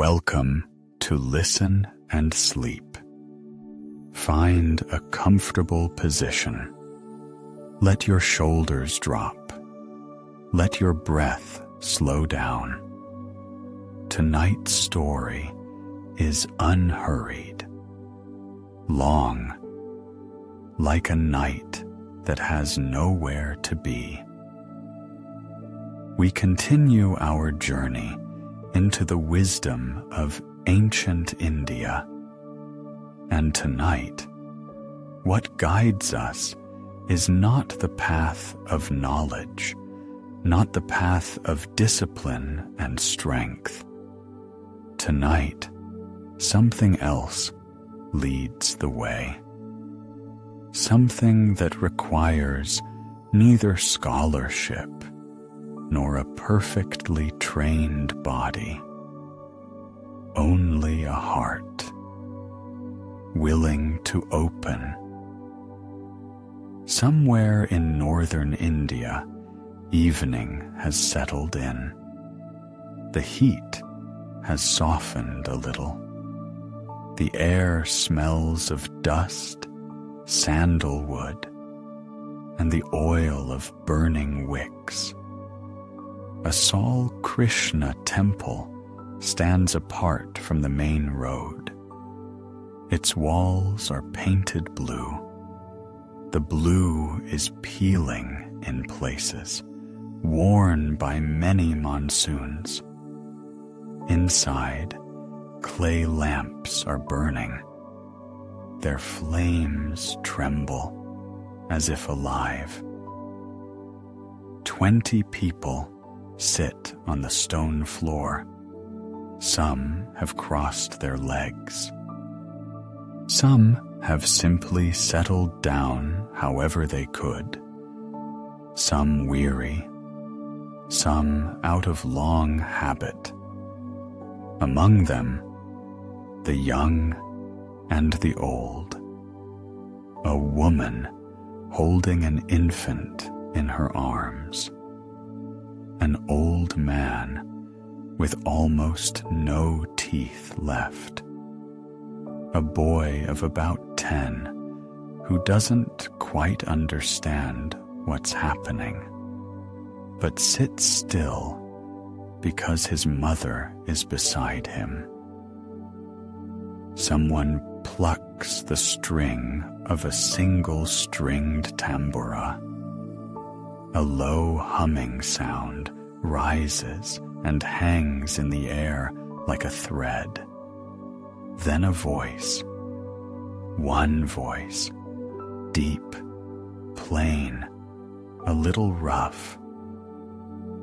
Welcome to Listen and Sleep. Find a comfortable position. Let your shoulders drop. Let your breath slow down. Tonight's story is unhurried, long, like a night that has nowhere to be. We continue our journey into the wisdom of ancient India. And tonight, what guides us is not the path of knowledge, not the path of discipline and strength. Tonight, something else leads the way. Something that requires neither scholarship nor a perfectly trained body, only a heart willing to open. Somewhere in northern India, evening has settled in. The heat has softened a little. The air smells of dust, sandalwood, and the oil of burning wicks. A Sal Krishna temple stands apart from the main road. Its walls are painted blue. The blue is peeling in places, worn by many monsoons. Inside, clay lamps are burning. Their flames tremble as if alive. 20 people sit on the stone floor. Some have crossed their legs. Some have simply settled down however they could. Some weary, some out of long habit. Among them, the young and the old. A woman holding an infant in her arms. An old man with almost no teeth left. A boy of about 10 who doesn't quite understand what's happening, but sits still because his mother is beside him. Someone plucks the string of a single-stringed tambura. A low humming sound rises and hangs in the air like a thread. Then a voice, one voice, deep, plain, a little rough.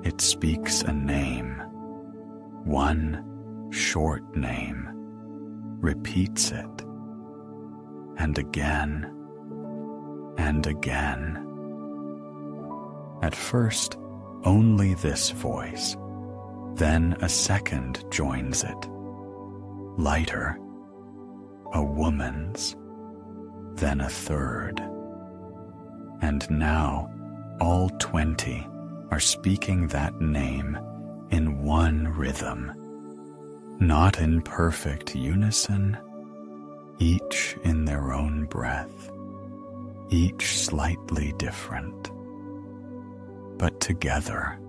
It speaks a name, one short name, repeats it, and again, and again. At first, only this voice, then a second joins it, lighter, a woman's, then a third. And now all 20 are speaking that name in one rhythm, not in perfect unison, each in their own breath, each slightly different, but together,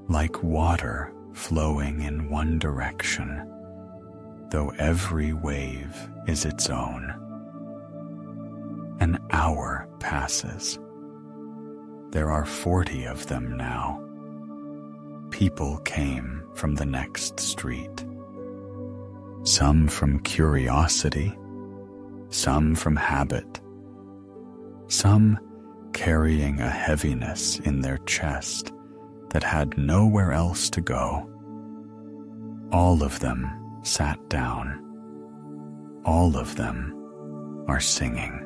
like water flowing in one direction, though every wave is its own. An hour passes. There are 40 of them now. People came from the next street. Some from curiosity, some from habit, some carrying a heaviness in their chest that had nowhere else to go. All of them sat down. All of them are singing.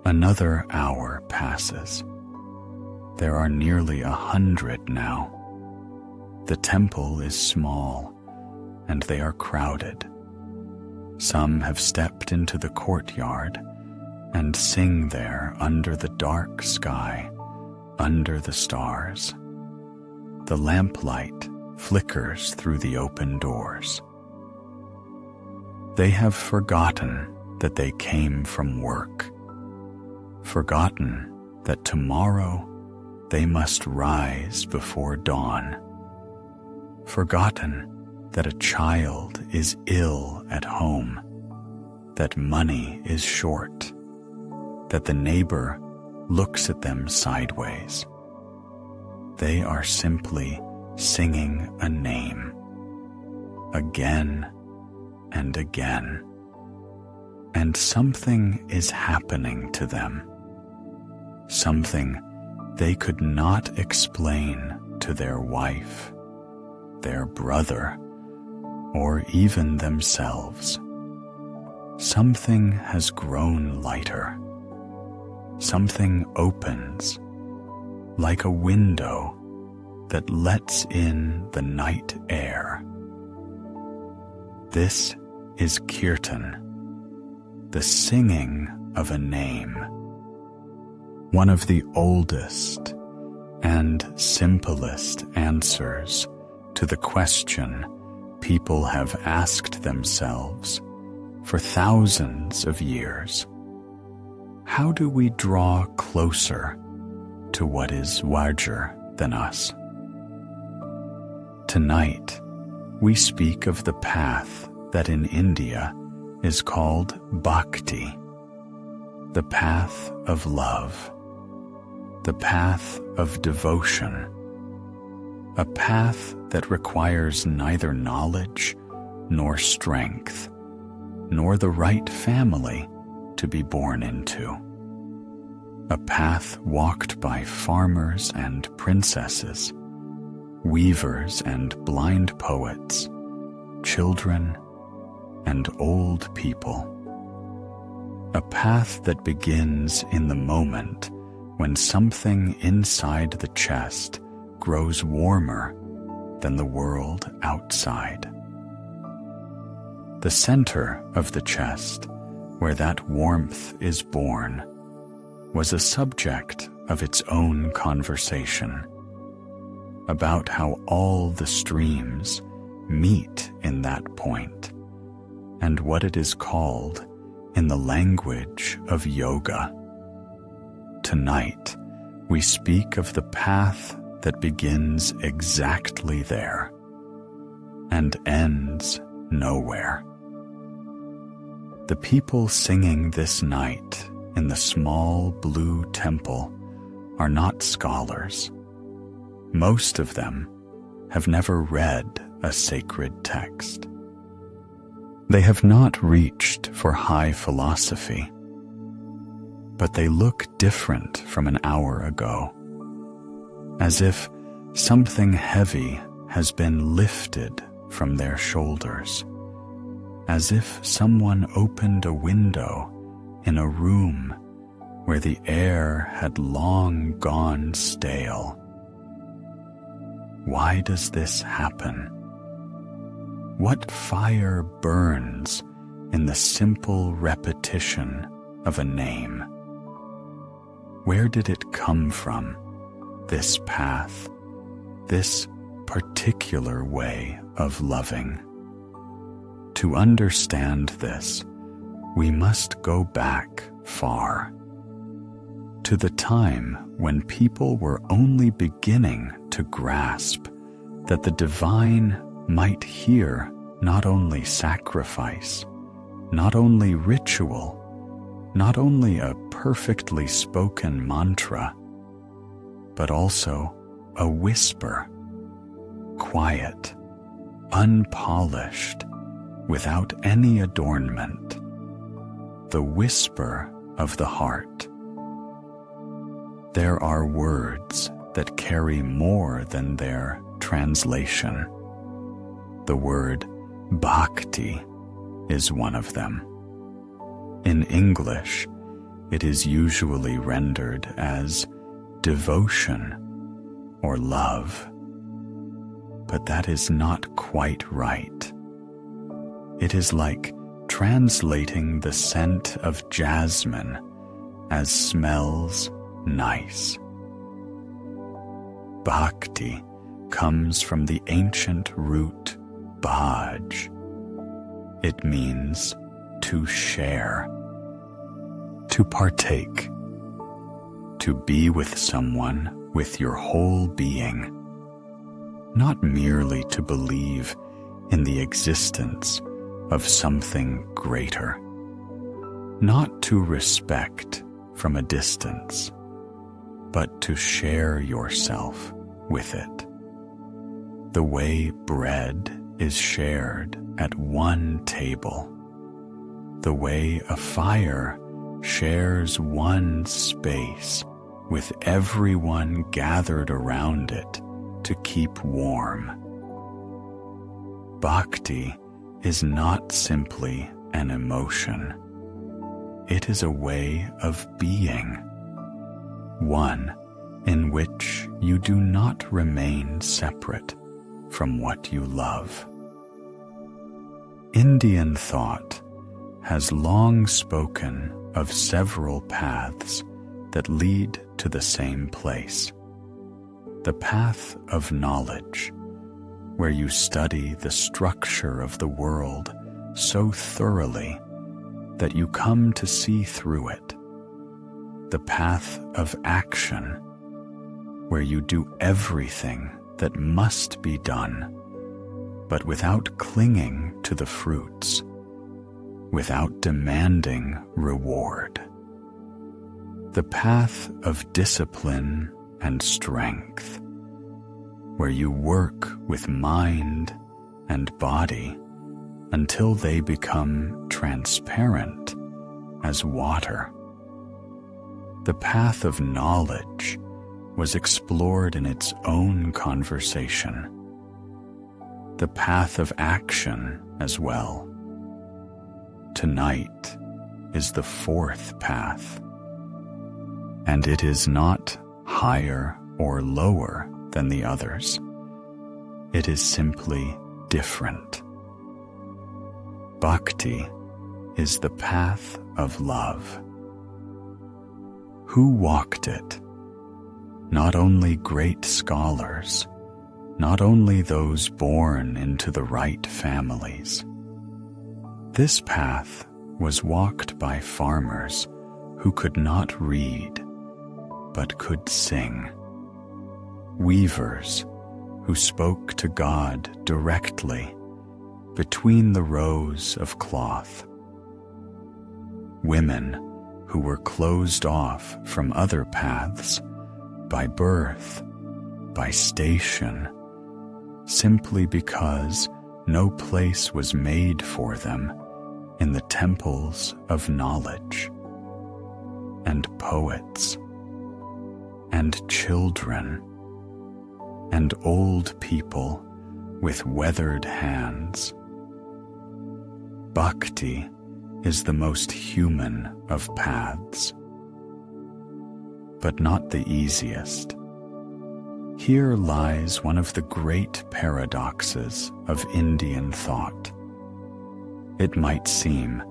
Another hour passes. There are nearly 100 now. The temple is small, and they are crowded. Some have stepped into the courtyard and sing there under the dark sky, under the stars. The lamplight flickers through the open doors. They have forgotten that they came from work, forgotten that tomorrow they must rise before dawn, forgotten that a child is ill at home, that money is short, that the neighbor looks at them sideways. They are simply singing a name, again and again, and something is happening to them, something they could not explain to their wife, their brother, or even themselves. Something has grown lighter. Something opens, like a window that lets in the night air. This is kirtan, the singing of a name, one of the oldest and simplest answers to the question people have asked themselves for thousands of years. How do we draw closer to what is larger than us? Tonight, we speak of the path that in India is called Bhakti, the path of love, the path of devotion, a path that requires neither knowledge nor strength, nor the right family to be born into. A path walked by farmers and princesses, weavers and blind poets, children and old people. A path that begins in the moment when something inside the chest grows warmer than the world outside. The center of the chest, where that warmth is born, was a subject of its own conversation, about how all the streams meet in that point, and what it is called in the language of yoga. Tonight, we speak of the path that begins exactly there and ends nowhere. The people singing this night in the small blue temple are not scholars. Most of them have never read a sacred text. They have not reached for high philosophy, but they look different from an hour ago, as if something heavy has been lifted from their shoulders, as if someone opened a window in a room where the air had long gone stale. Why does this happen? What fire burns in the simple repetition of a name? Where did it come from, this path, this particular way of loving? To understand this, we must go back far, to the time when people were only beginning to grasp that the divine might hear not only sacrifice, not only ritual, not only a perfectly spoken mantra, but also a whisper, quiet, unpolished, without any adornment, the whisper of the heart. There are words that carry more than their translation. The word Bhakti is one of them. In English, it is usually rendered as devotion or love, but that is not quite right. It is like translating the scent of jasmine as smells nice. Bhakti comes from the ancient root bhaj. It means to share, to partake, to be with someone with your whole being, not merely to believe in the existence of something greater, not to respect from a distance, but to share yourself with it. The way bread is shared at one table, the way a fire shares one space with everyone gathered around it to keep warm. Bhakti is not simply an emotion. It is a way of being, one in which you do not remain separate from what you love. Indian thought has long spoken of several paths that lead to the same place. The path of knowledge, where you study the structure of the world so thoroughly that you come to see through it. The path of action, where you do everything that must be done, but without clinging to the fruits, without demanding reward. The path of discipline and strength, where you work with mind and body until they become transparent as water. The path of knowledge was explored in its own conversation. The path of action as well. Tonight is the fourth path, and it is not higher or lower than the others. It is simply different. Bhakti is the path of love. Who walked it? Not only great scholars, not only those born into the right families. This path was walked by farmers who could not read, but could sing. Weavers who spoke to God directly between the rows of cloth. Women who were closed off from other paths by birth, by station, simply because no place was made for them in the temples of knowledge. And poets, and children, and old people with weathered hands. Bhakti is the most human of paths, but not the easiest. Here lies one of the great paradoxes of Indian thought. It might seem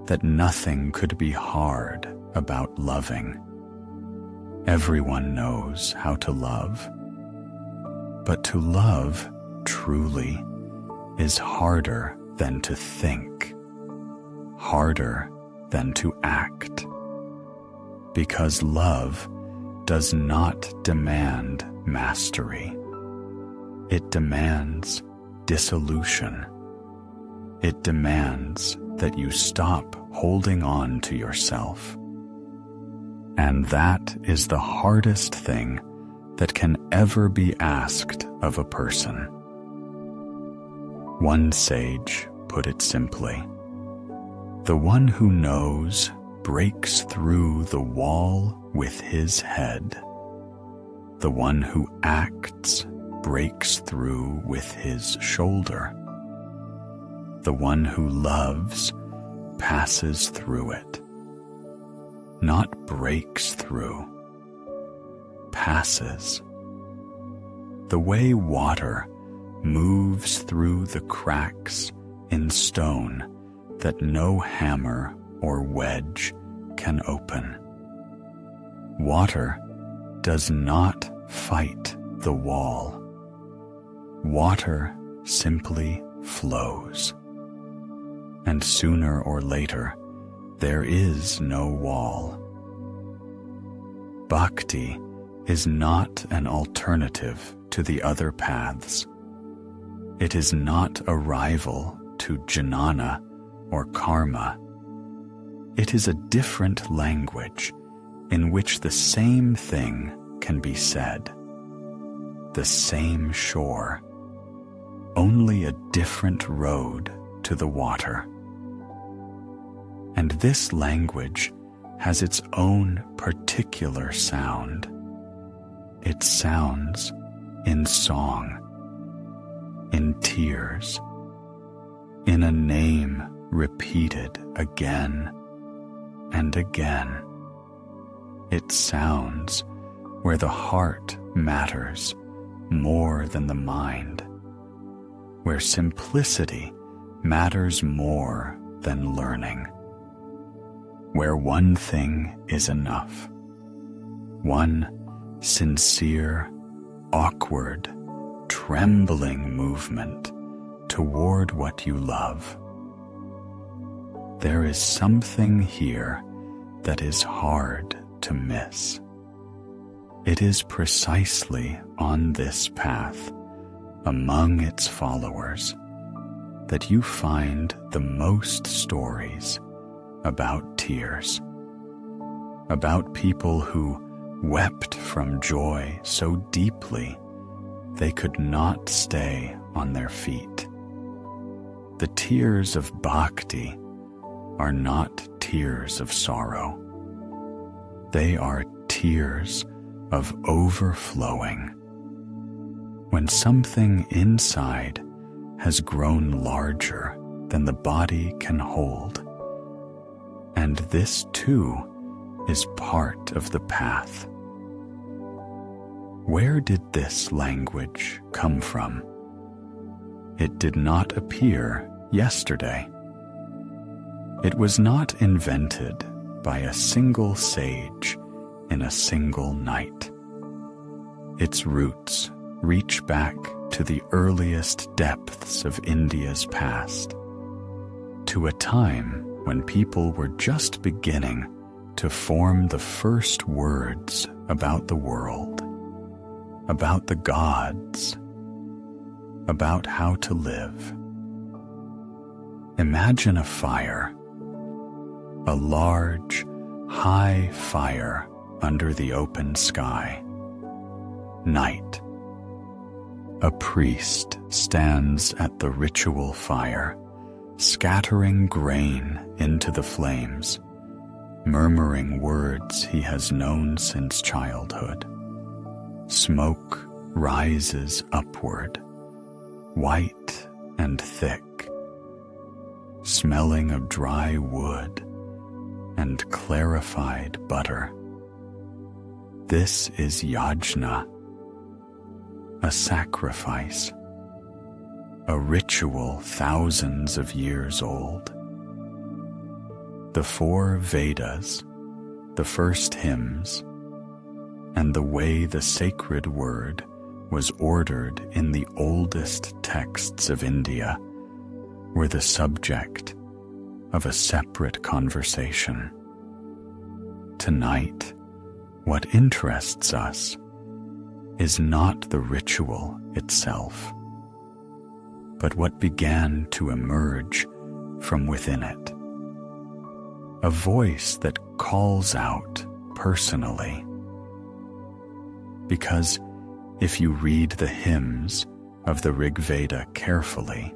that nothing could be hard about loving. Everyone knows how to love. But to love truly is harder than to think, harder than to act, because love does not demand mastery. It demands dissolution. It demands that you stop holding on to yourself. And that is the hardest thing that can ever be asked of a person. One sage put it simply, "The one who knows breaks through the wall with his head. The one who acts breaks through with his shoulder. The one who loves passes through it." Not breaks through, passes. The way water moves through the cracks in stone that no hammer or wedge can open. Water does not fight the wall. water simply flows. And sooner or later, there is no wall. Bhakti is not an alternative to the other paths. It is not a rival to jnana or karma. It is a different language in which the same thing can be said. The same shore, only a different road to the water. And this language has its own particular sound. It sounds in song, in tears, in a name repeated again and again. It sounds where the heart matters more than the mind, where simplicity matters more than learning, where one thing is enough, one sincere, awkward, trembling movement toward what you love. There is something here that is hard to miss. It is precisely on this path, among its followers, that you find the most stories about tears, about people who wept from joy so deeply they could not stay on their feet. The tears of bhakti are not tears of sorrow. They are tears of overflowing. When something inside has grown larger than the body can hold, and this too is part of the path. Where did this language come from? It did not appear yesterday. It was not invented by a single sage in a single night. Its roots reach back to the earliest depths of India's past, to a time when people were just beginning to form the first words about the world, about the gods, about how to live. Imagine a fire, a large, high fire under the open sky. Night. A priest stands at the ritual fire, scattering grain into the flames, murmuring words he has known since childhood. Smoke rises upward, white and thick, smelling of dry wood and clarified butter. This is yajna, a sacrifice, a ritual thousands of years old. The 4 Vedas, the first hymns, and the way the sacred word was ordered in the oldest texts of India were the subject of a separate conversation. Tonight, what interests us is not the ritual itself, but what began to emerge from within it. A voice that calls out personally. Because if you read the hymns of the Rig Veda carefully,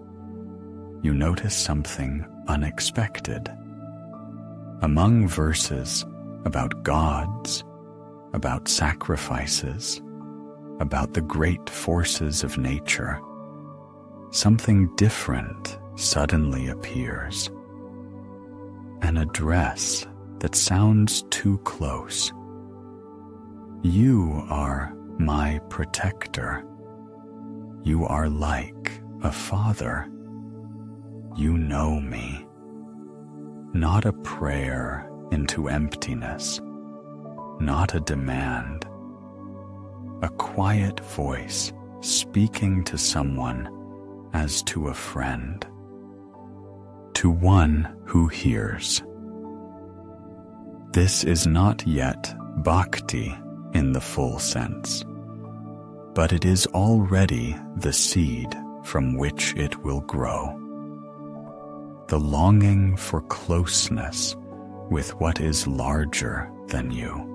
you notice something unexpected. Among verses about gods, about sacrifices, about the great forces of nature, something different suddenly appears. An address that sounds too close. You are my protector. You are like a father. You know me. Not a prayer into emptiness, not a demand. A quiet voice speaking to someone as to a friend, to one who hears. This is not yet Bhakti in the full sense, but it is already the seed from which it will grow. The longing for closeness with what is larger than you.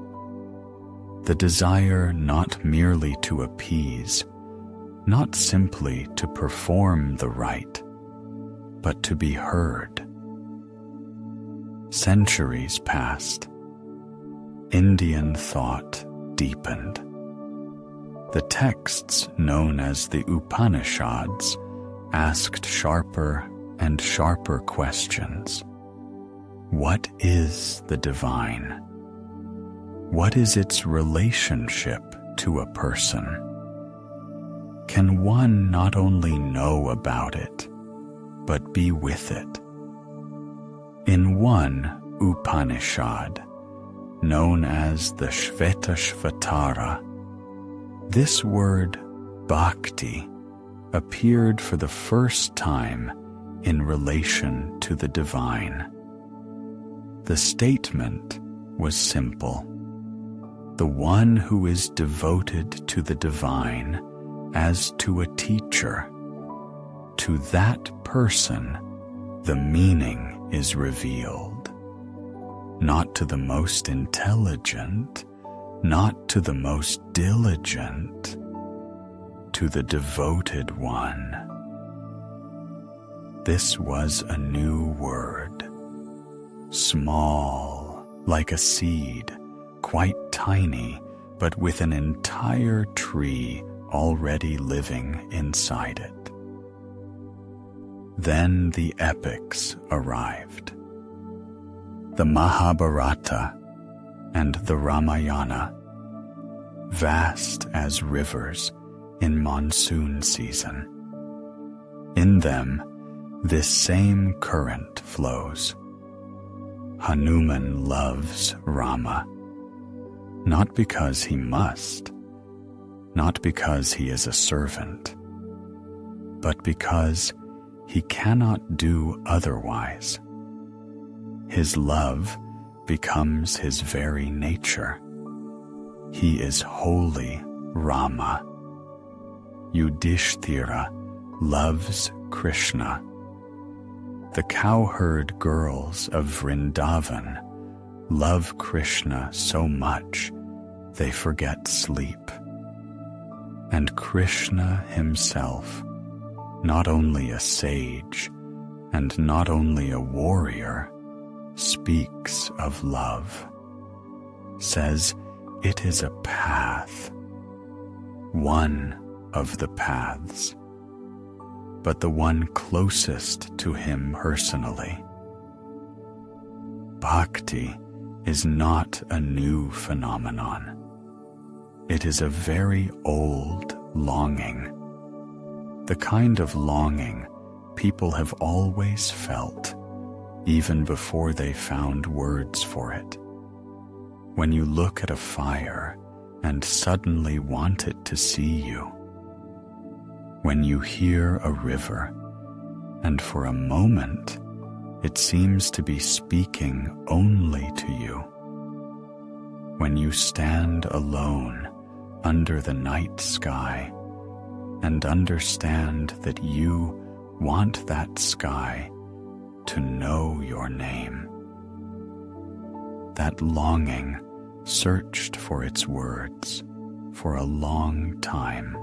The desire not merely to appease, not simply to perform the rite, but to be heard. Centuries passed. Indian thought deepened. The texts known as the Upanishads asked sharper and sharper questions. What is the divine? What is its relationship to a person? Can one not only know about it, but be with it? In one Upanishad, known as the Shvetashvatara, this word Bhakti appeared for the first time in relation to the divine. The statement was simple. The one who is devoted to the divine as to a teacher, to that person the meaning is revealed. Not to the most intelligent, not to the most diligent, to the devoted one. This was a new word, small, like a seed, quite tiny, but with an entire tree already living inside it. Then the epics arrived. The Mahabharata and the Ramayana, vast as rivers in monsoon season. In them, this same current flows. Hanuman loves Rama, not because he must, not because he is a servant, but because he cannot do otherwise. His love becomes his very nature. He is wholly Rama. Yudhishthira loves Krishna. The cowherd girls of Vrindavan love Krishna so much they forget sleep. And Krishna himself, not only a sage and not only a warrior, speaks of love, says it is a path, one of the paths, but the one closest to him personally. Bhakti is not a new phenomenon. It is a very old longing, the kind of longing people have always felt, even before they found words for it. When you look at a fire and suddenly want it to see you. When you hear a river and for a moment it seems to be speaking only to you. When you stand alone under the night sky and understand that you want that sky to know your name. That longing searched for its words for a long time.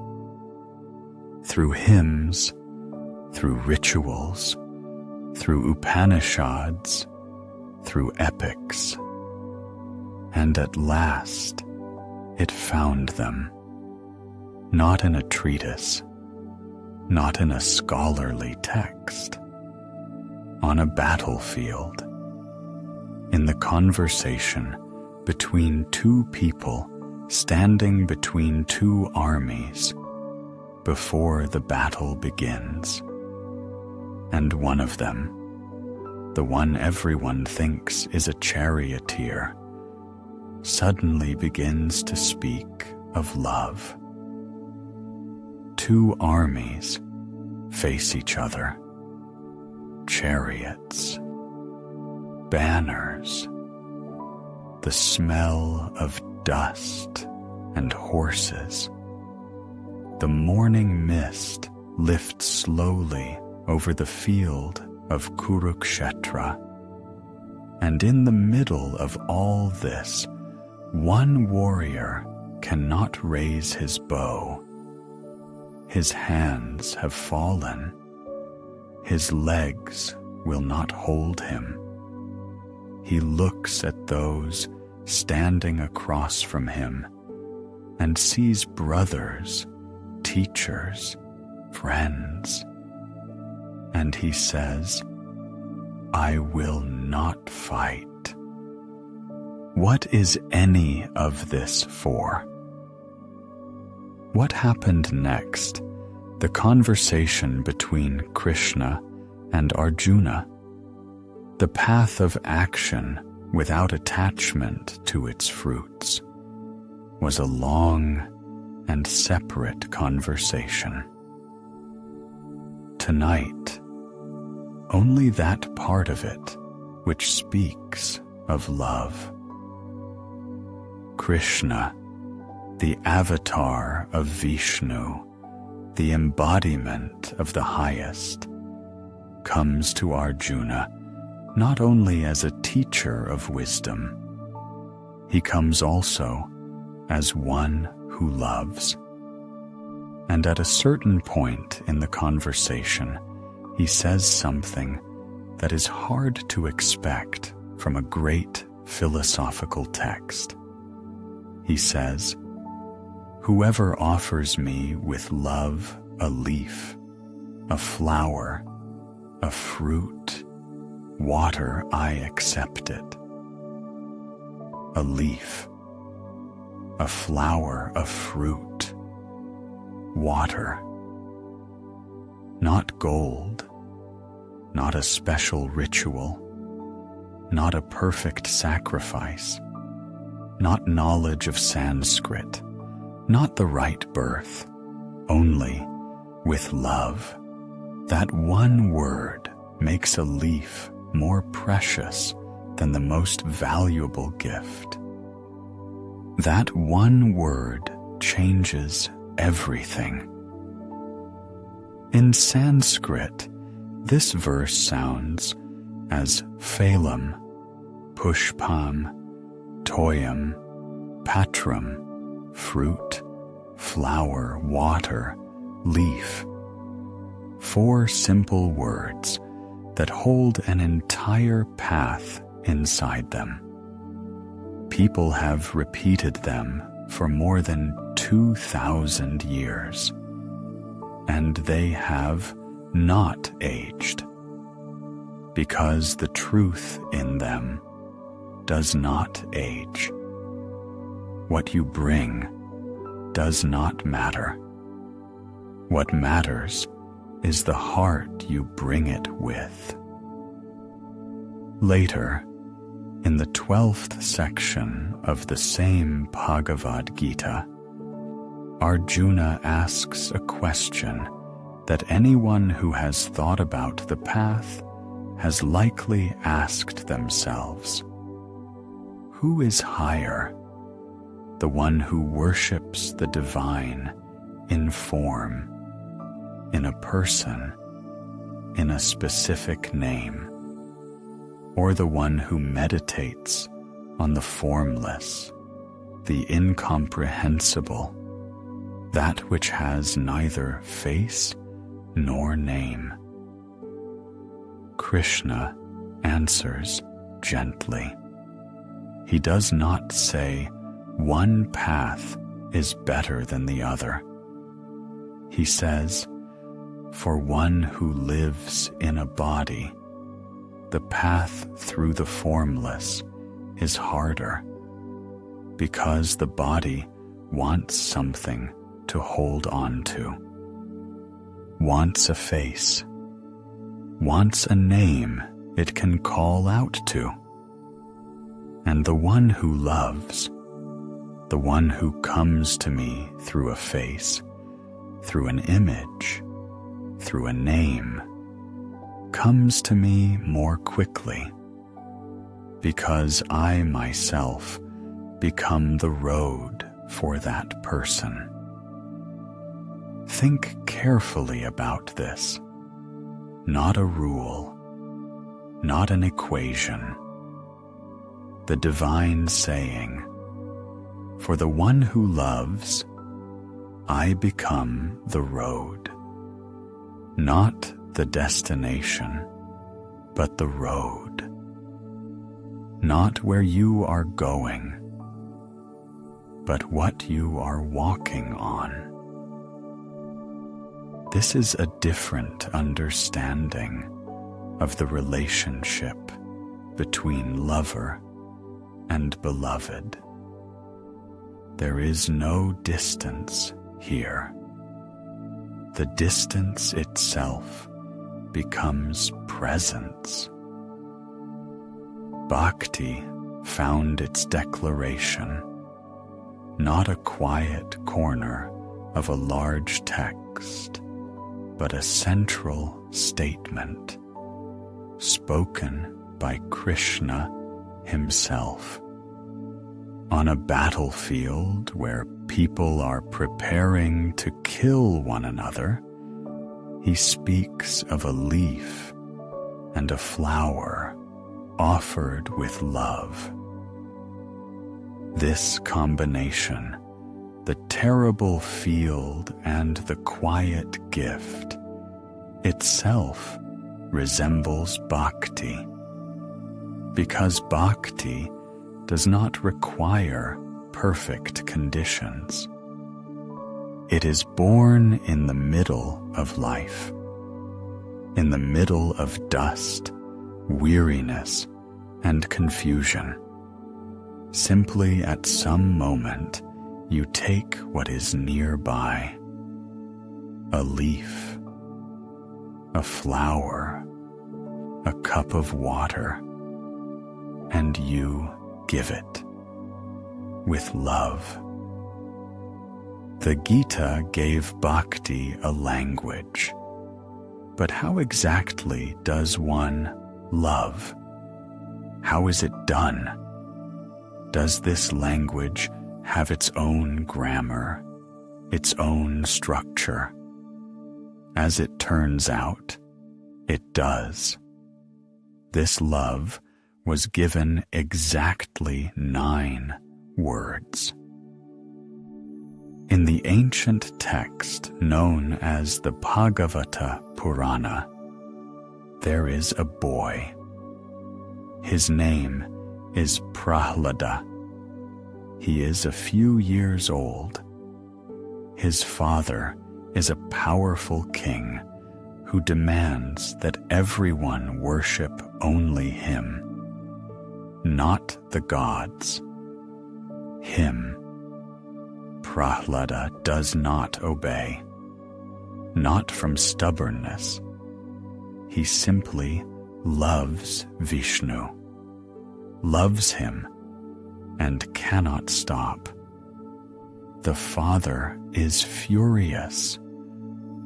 Through hymns, through rituals, through Upanishads, through epics. And at last, it found them, not in a treatise, not in a scholarly text, on a battlefield, in the conversation between two people standing between two armies before the battle begins. And one of them, the one everyone thinks is a charioteer, suddenly begins to speak of love. two armies face each other. Chariots, banners, the smell of dust and horses. The morning mist lifts slowly over the field of Kurukshetra, and in the middle of all this, one warrior cannot raise his bow. His hands have fallen. His legs will not hold him. He looks at those standing across from him and sees brothers, teachers, friends. And he says, "I will not fight." What is any of this for? What happened next? The conversation between Krishna and Arjuna. The path of action without attachment to its fruits was a long and separate conversation. Tonight, only that part of it which speaks of love. Krishna, the avatar of Vishnu, the embodiment of the highest, comes to Arjuna not only as a teacher of wisdom, he comes also as one who loves. And at a certain point in the conversation, he says something that is hard to expect from a great philosophical text. He says, "Whoever offers me with love a leaf, a flower, a fruit, water, I accept it." A leaf, a flower, a fruit, water. Not gold, not a special ritual, not a perfect sacrifice, not knowledge of Sanskrit, not the right birth, only with love. That one word makes a leaf more precious than the most valuable gift. That one word changes everything. In Sanskrit, this verse sounds as phalam, pushpam, toyam, patram, fruit, flower, water, leaf. 4 simple words that hold an entire path inside them. People have repeated them for more than 2,000 years, and they have not aged, because the truth in them does not age. What you bring does not matter. What matters is the heart you bring it with. Later, in the 12th section of the same Bhagavad Gita, Arjuna asks a question that anyone who has thought about the path has likely asked themselves. Who is higher? The one who worships the divine in form, in a person, in a specific name, or the one who meditates on the formless, the incomprehensible, that which has neither face nor name? Krishna answers gently. He does not say one path is better than the other. He says, for one who lives in a body, the path through the formless is harder, because the body wants something to hold on to, wants a face, wants a name it can call out to. And the one who loves, the one who comes to me through a face, through an image, through a name, comes to me more quickly, because I myself become the road for that person. Think carefully about this. Not a rule, not an equation. The divine saying, "For the one who loves, I become the road." Not the destination, but the road. Not where you are going, but what you are walking on. This is a different understanding of the relationship between lover and beloved. There is no distance here. The distance itself becomes presence. Bhakti found its declaration, not a quiet corner of a large text, but a central statement spoken by Krishna himself. On a battlefield where people are preparing to kill one another, he speaks of a leaf and a flower offered with love. This combination, the terrible field and the quiet gift, itself resembles bhakti, because bhakti does not require perfect conditions. It is born in the middle of life, in the middle of dust, weariness, and confusion. Simply at some moment, you take what is nearby, a leaf, a flower, a cup of water, and you give it with love. The Gita gave bhakti a language, but how exactly does one love? How is it done? Does this language have its own grammar, its own structure? As it turns out, it does. This love was given exactly 9 words. In the ancient text known as the Bhagavata Purana, there is a boy. His name is Prahlada. He is a few years old. His father is a powerful king who demands that everyone worship only him, not the gods. Him. Prahlada does not obey, not from stubbornness. He simply loves Vishnu, loves him, and cannot stop. The father is furious.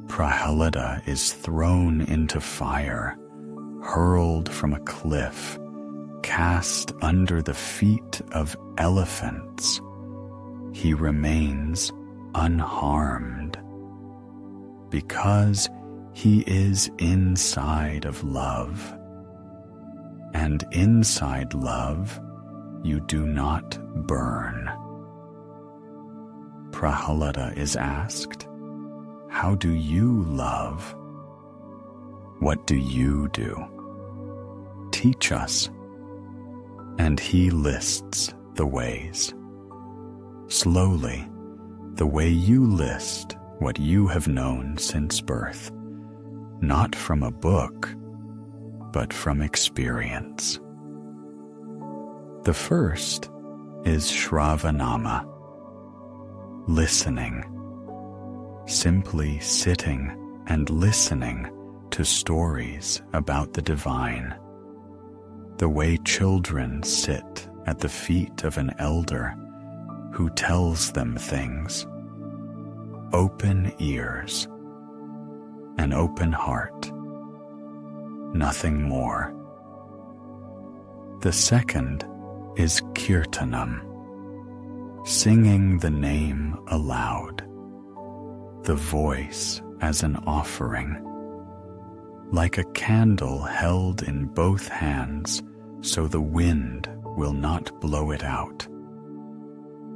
Prahlada is thrown into fire, hurled from a cliff, cast under the feet of elephants. He remains unharmed because he is inside of love. And inside love, you do not burn. Prahlada is asked, "How do you love? What do you do? Teach us." And he lists the ways. Slowly, the way you list what you have known since birth, not from a book, but from experience. The first is Shravanama, listening, simply sitting and listening to stories about the divine, the way children sit at the feet of an elder who tells them things. open ears, an open heart, nothing more. The second is kirtanam, singing the name aloud, the voice as an offering, like a candle held in both hands so the wind will not blow it out,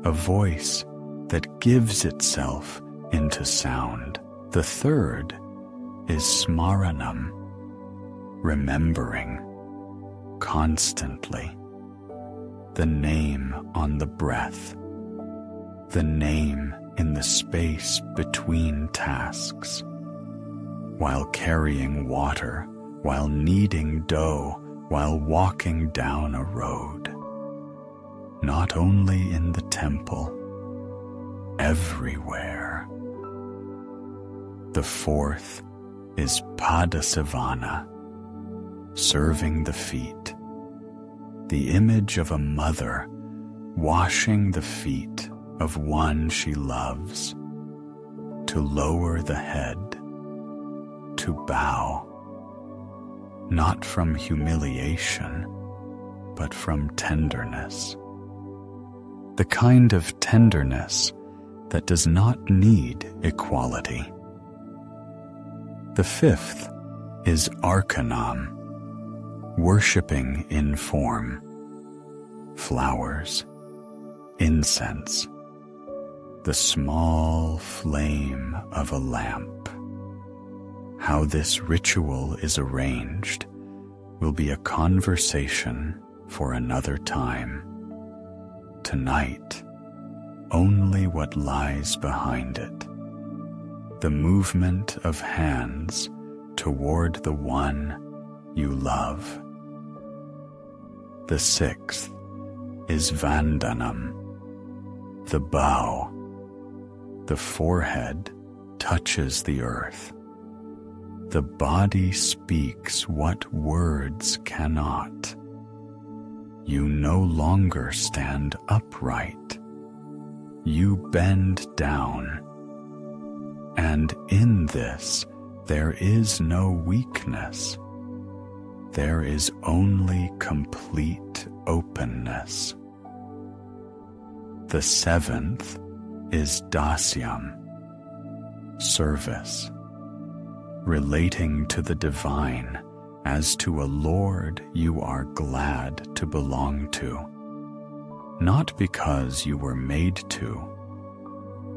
a voice that gives itself into sound. The third is smaranam, remembering constantly, the name on the breath, the name in the space between tasks, while carrying water, while kneading dough, while walking down a road. Not only in the temple, everywhere. The fourth is padasavana, serving the feet, the image of a mother washing the feet of one she loves, to lower the head, to bow, not from humiliation, but from tenderness. The kind of tenderness that does not need equality. The fifth is arkanam, worshipping in form, flowers, incense, the small flame of a lamp. How this ritual is arranged will be a conversation for another time. Tonight, only what lies behind it, the movement of hands toward the one you love. The sixth is vandanam, the bow. The forehead touches the earth. The body speaks what words cannot. You no longer stand upright. You bend down. And in this, there is no weakness. There is only complete openness. The seventh is dasyam, service, relating to the divine as to a Lord you are glad to belong to, not because you were made to,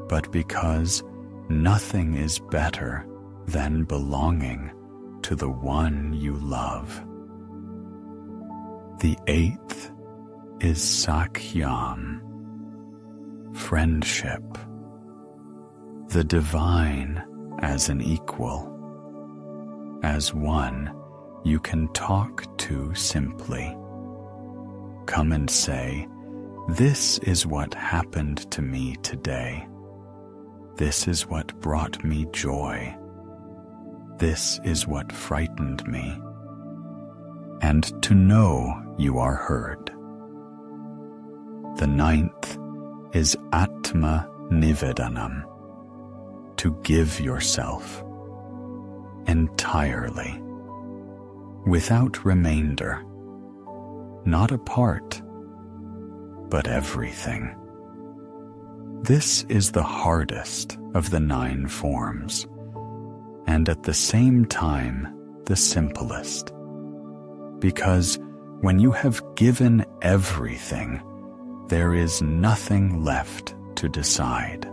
but because nothing is better than belonging to the one you love. The eighth is sakhyam, friendship, the divine as an equal, as one you can talk to simply. Come and say, "This is what happened to me today. This is what brought me joy. This is what frightened me." And to know you are heard. The ninth is atma nivedanam, to give yourself entirely, without remainder, not a part, but everything. This is the hardest of the 9 forms, and at the same time the simplest, because when you have given everything, there is nothing left to decide.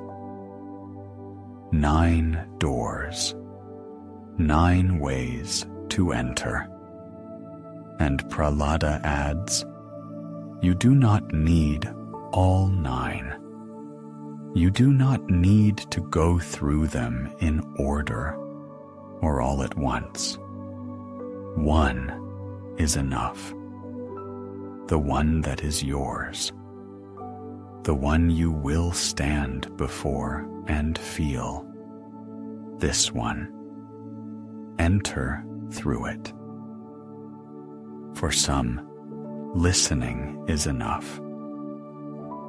9 doors, 9 ways to enter. And Prahlada adds, you do not need all 9. You do not need to go through them in order or all at once. One is enough. The one that is yours. The one you will stand before and feel. This one. Enter through it. For some, listening is enough,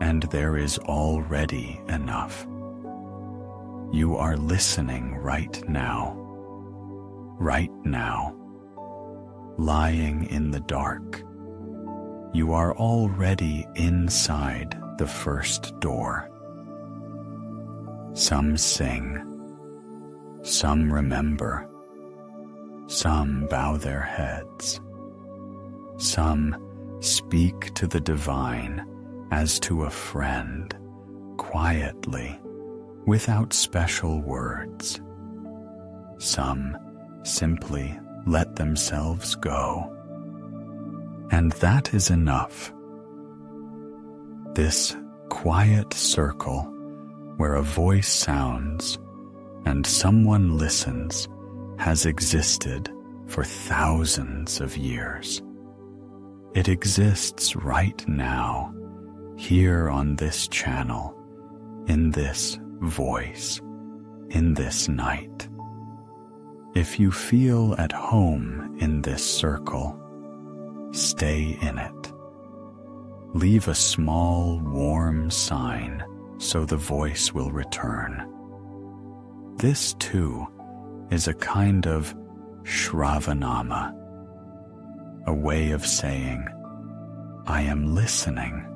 and there is already enough. You are listening right now. Right now. Lying in the dark. You are already inside the first door. Some sing. Some remember. Some bow their heads. Some speak to the divine as to a friend, quietly, without special words. Some simply let themselves go. And that is enough. This quiet circle where a voice sounds and someone listens has existed for thousands of years. It exists right now, here on this channel, in this voice, in this night. If you feel at home in this circle, stay in it. Leave a small, warm sign so the voice will return. This, too, is a kind of Shravanama, a way of saying, I am listening,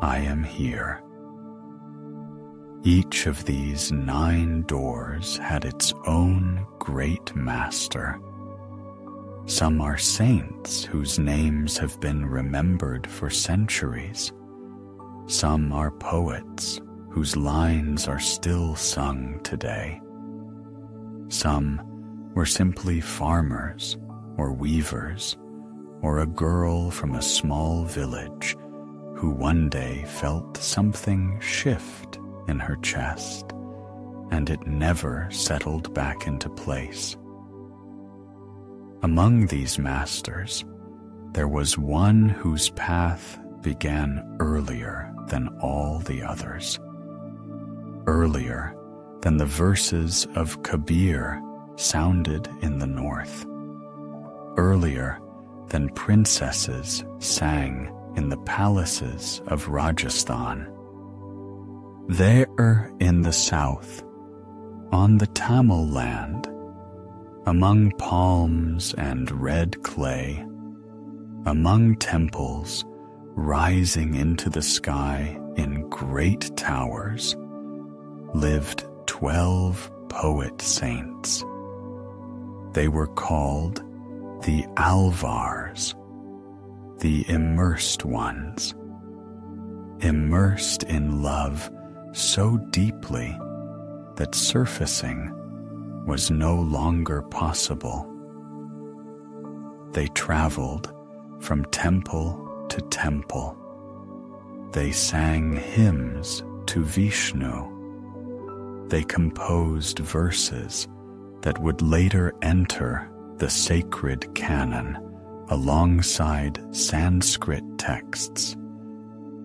I am here. Each of these 9 doors had its own great master. Some are saints whose names have been remembered for centuries. Some are poets whose lines are still sung today. Some were simply farmers or weavers, or a girl from a small village who one day felt something shift in her chest, and it never settled back into place. Among these masters, there was one whose path began earlier than all the others, earlier than the verses of Kabir sounded in the north, earlier than princesses sang in the palaces of Rajasthan. There in the south, on the Tamil land, among palms and red clay, among temples rising into the sky in great towers, lived 12 poet saints. They were called the Alvars, the immersed ones, immersed in love so deeply that surfacing was no longer possible. They traveled from temple to temple. They sang hymns to Vishnu. They composed verses that would later enter the sacred canon alongside Sanskrit texts,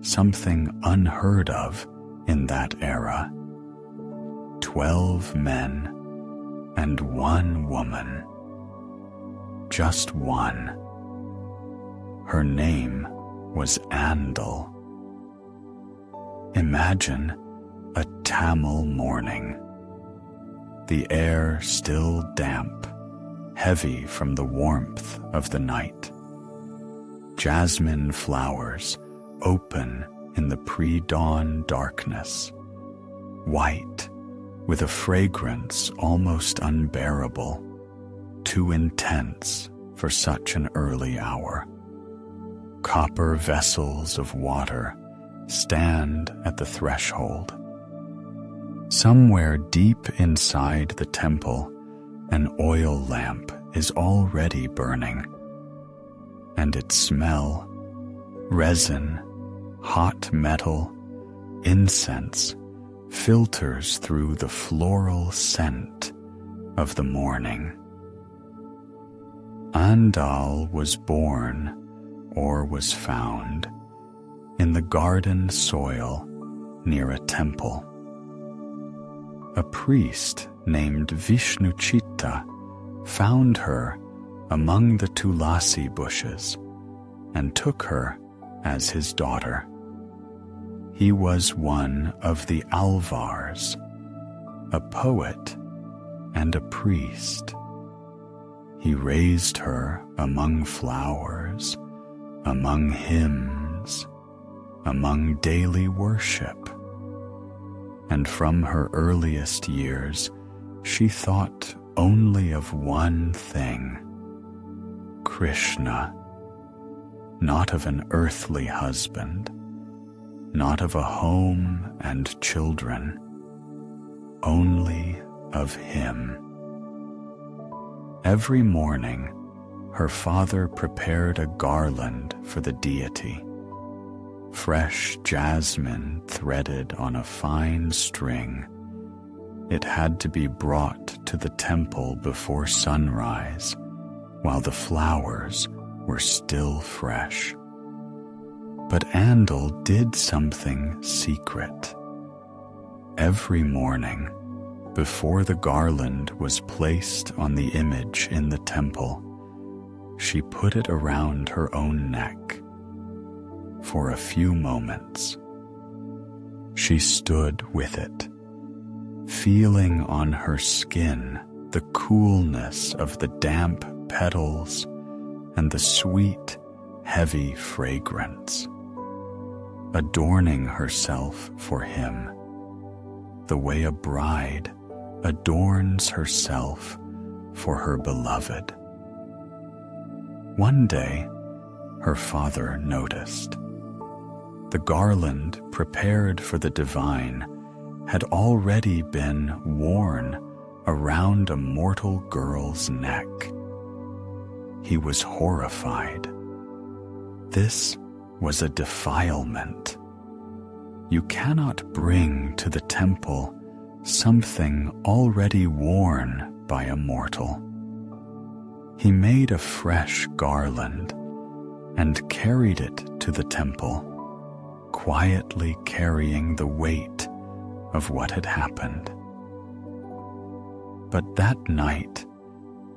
something unheard of in that era. 12 men and 1 woman, just one. Her name was Andal. Imagine a Tamil morning, the air still damp, heavy from the warmth of the night. Jasmine flowers open in the pre-dawn darkness, white, with a fragrance almost unbearable, too intense for such an early hour. Copper vessels of water stand at the threshold. Somewhere deep inside the temple, an oil lamp is already burning, and its smell, resin, hot metal, incense, filters through the floral scent of the morning. Andal was born, or was found, in the garden soil near a temple. A priest named Vishnuchitta found her among the tulasi bushes and took her as his daughter. He was one of the Alvars, a poet, and a priest. He raised her among flowers, among hymns, among daily worship. And from her earliest years, she thought only of one thing, Krishna, not of an earthly husband, not of a home and children, only of him. Every morning, her father prepared a garland for the deity, fresh jasmine threaded on a fine string. It had to be brought to the temple before sunrise, while the flowers were still fresh. But Andal did something secret. Every morning, before the garland was placed on the image in the temple, she put it around her own neck. For a few moments, she stood with it, feeling on her skin the coolness of the damp petals and the sweet, heavy fragrance, adorning herself for him, the way a bride adorns herself for her beloved. One day, her father noticed. The garland prepared for the divine had already been worn around a mortal girl's neck. He was horrified. This was a defilement. You cannot bring to the temple something already worn by a mortal. He made a fresh garland and carried it to the temple, quietly carrying the weight of what had happened. But that night,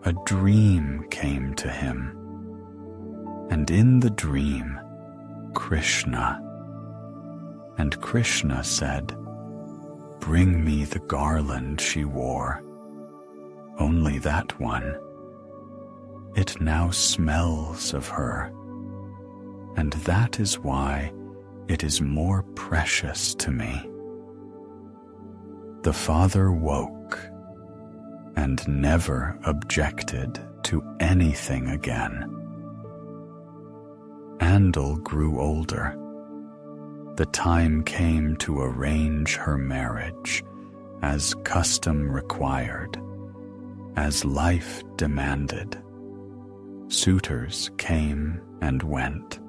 a dream came to him, and in the dream, Krishna. And Krishna said, "Bring me the garland she wore, only that one. It now smells of her, and that is why it is more precious to me." The father woke and never objected to anything again. Andal grew older. The time came to arrange her marriage as custom required, as life demanded. Suitors came and went.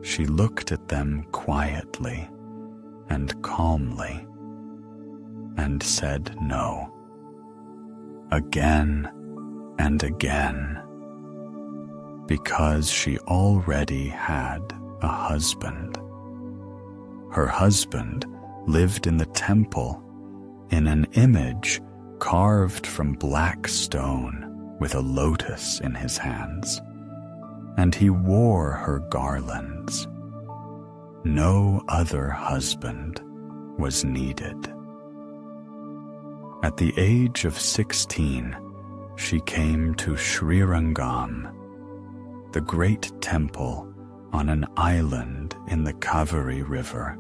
She looked at them quietly and calmly and said no, again and again, because she already had a husband. Her husband lived in the temple in an image carved from black stone with a lotus in his hands, and he wore her garlands. No other husband was needed. At the age of 16, she came to Srirangam, the great temple on an island in the Kaveri River,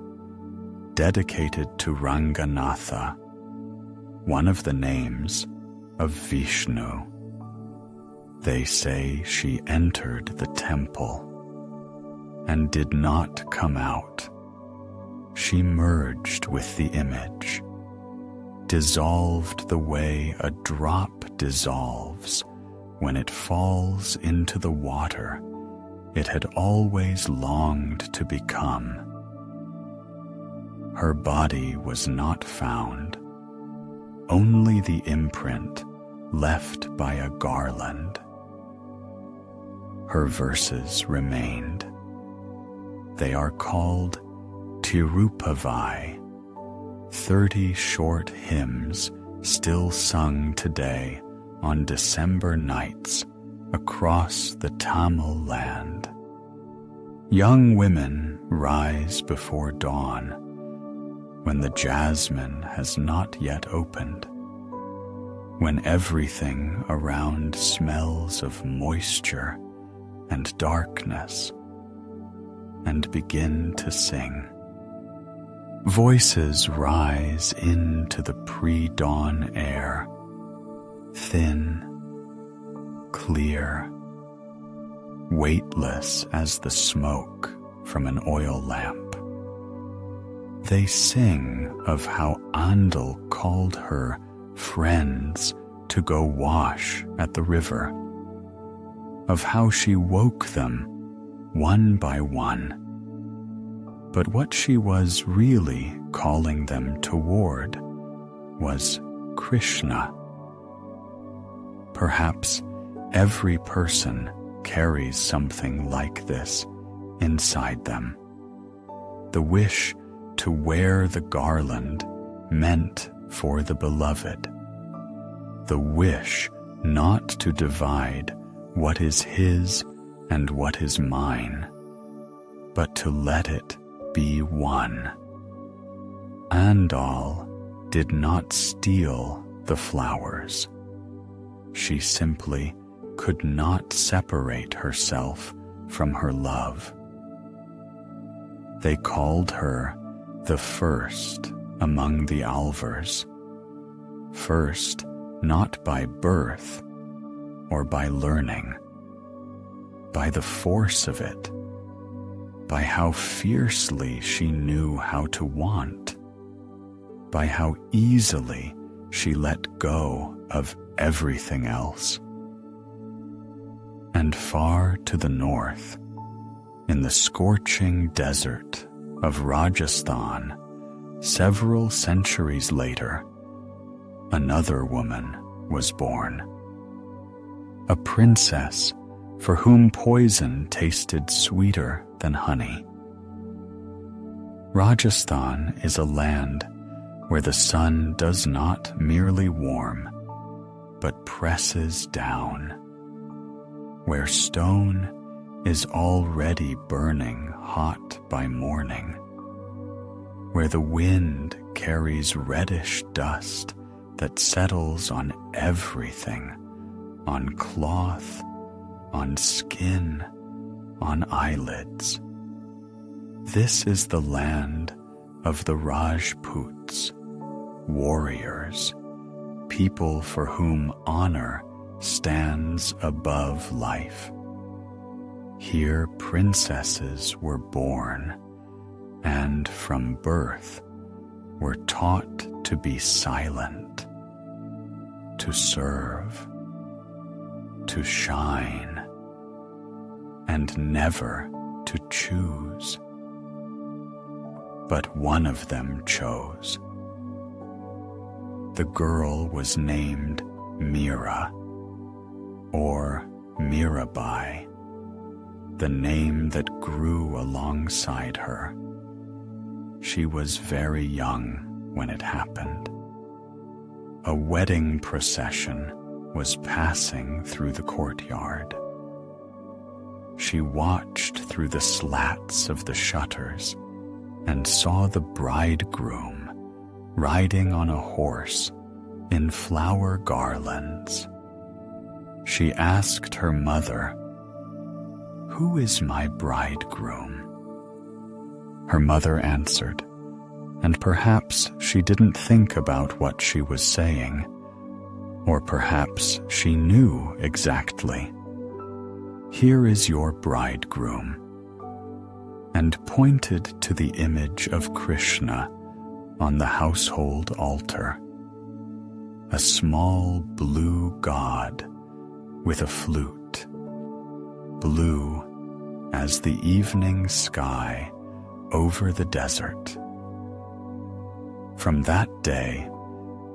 dedicated to Ranganatha, one of the names of Vishnu. They say she entered the temple and did not come out. She merged with the image, dissolved the way a drop dissolves when it falls into the water it had always longed to become. Her body was not found, only the imprint left by a garland. Her verses remained. They are called Tirupavai, 30 short hymns still sung today on December nights across the Tamil land. Young women rise before dawn, when the jasmine has not yet opened, when everything around smells of moisture and darkness, and begin to sing. Voices rise into the pre-dawn air, thin, clear, weightless as the smoke from an oil lamp. They sing of how Andal called her friends to go wash at the river, of how she woke them one by one. But what she was really calling them toward was Krishna. Perhaps every person carries something like this inside them. The wish to wear the garland meant for the beloved. The wish not to divide what is his and what is mine, but to let it be one. Andal did not steal the flowers. She simply could not separate herself from her love. They called her the first among the Alvars. First, not by birth or by learning, by the force of it, by how fiercely she knew how to want, by how easily she let go of everything else. And far to the north, in the scorching desert of Rajasthan, several centuries later, another woman was born. A princess for whom poison tasted sweeter than honey. Rajasthan is a land where the sun does not merely warm, but presses down, where stone is already burning hot by morning, where the wind carries reddish dust that settles on everything, on cloth, on skin, on eyelids. This is the land of the Rajputs, warriors, people for whom honor stands above life. Here princesses were born, and from birth were taught to be silent, to serve, to shine, and never to choose. But one of them chose. The girl was named Mira, or Mirabai, the name that grew alongside her. She was very young when it happened. A wedding procession was passing through the courtyard. She watched through the slats of the shutters and saw the bridegroom riding on a horse in flower garlands. She asked her mother, "Who is my bridegroom?" Her mother answered, and perhaps she didn't think about what she was saying, or perhaps she knew exactly. "Here is your bridegroom," and pointed to the image of Krishna on the household altar, a small blue god with a flute, blue as the evening sky over the desert. From that day,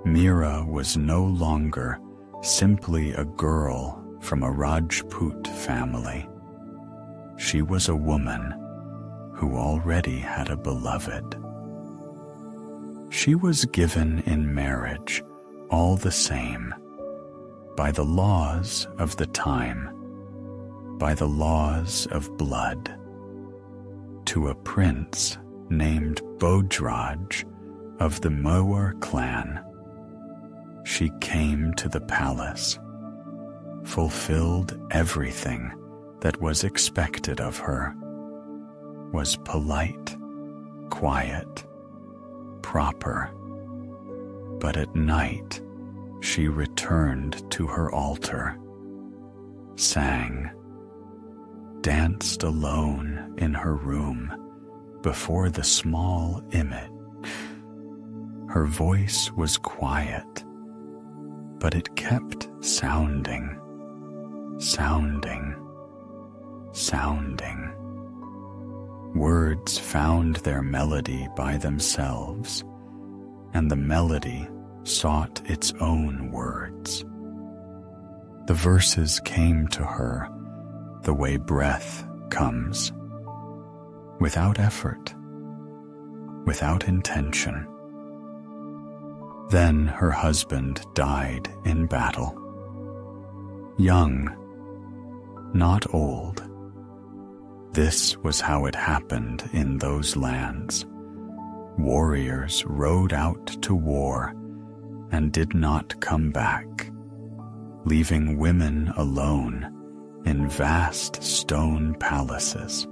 Mira was no longer simply a girl from a Rajput family. She was a woman who already had a beloved. She was given in marriage all the same, by the laws of the time, by the laws of blood, to a prince named Bodhraj of the Mower clan, she came to the palace, fulfilled everything that was expected of her, was polite, quiet, proper, but at night she returned to her altar, sang, danced alone in her room before the small image. Her voice was quiet, but it kept sounding, sounding, sounding. Words found their melody by themselves, and the melody sought its own words. The verses came to her the way breath comes, without effort, without intention. Then her husband died in battle. Young, not old. This was how it happened in those lands. Warriors rode out to war and did not come back, leaving women alone in vast stone palaces.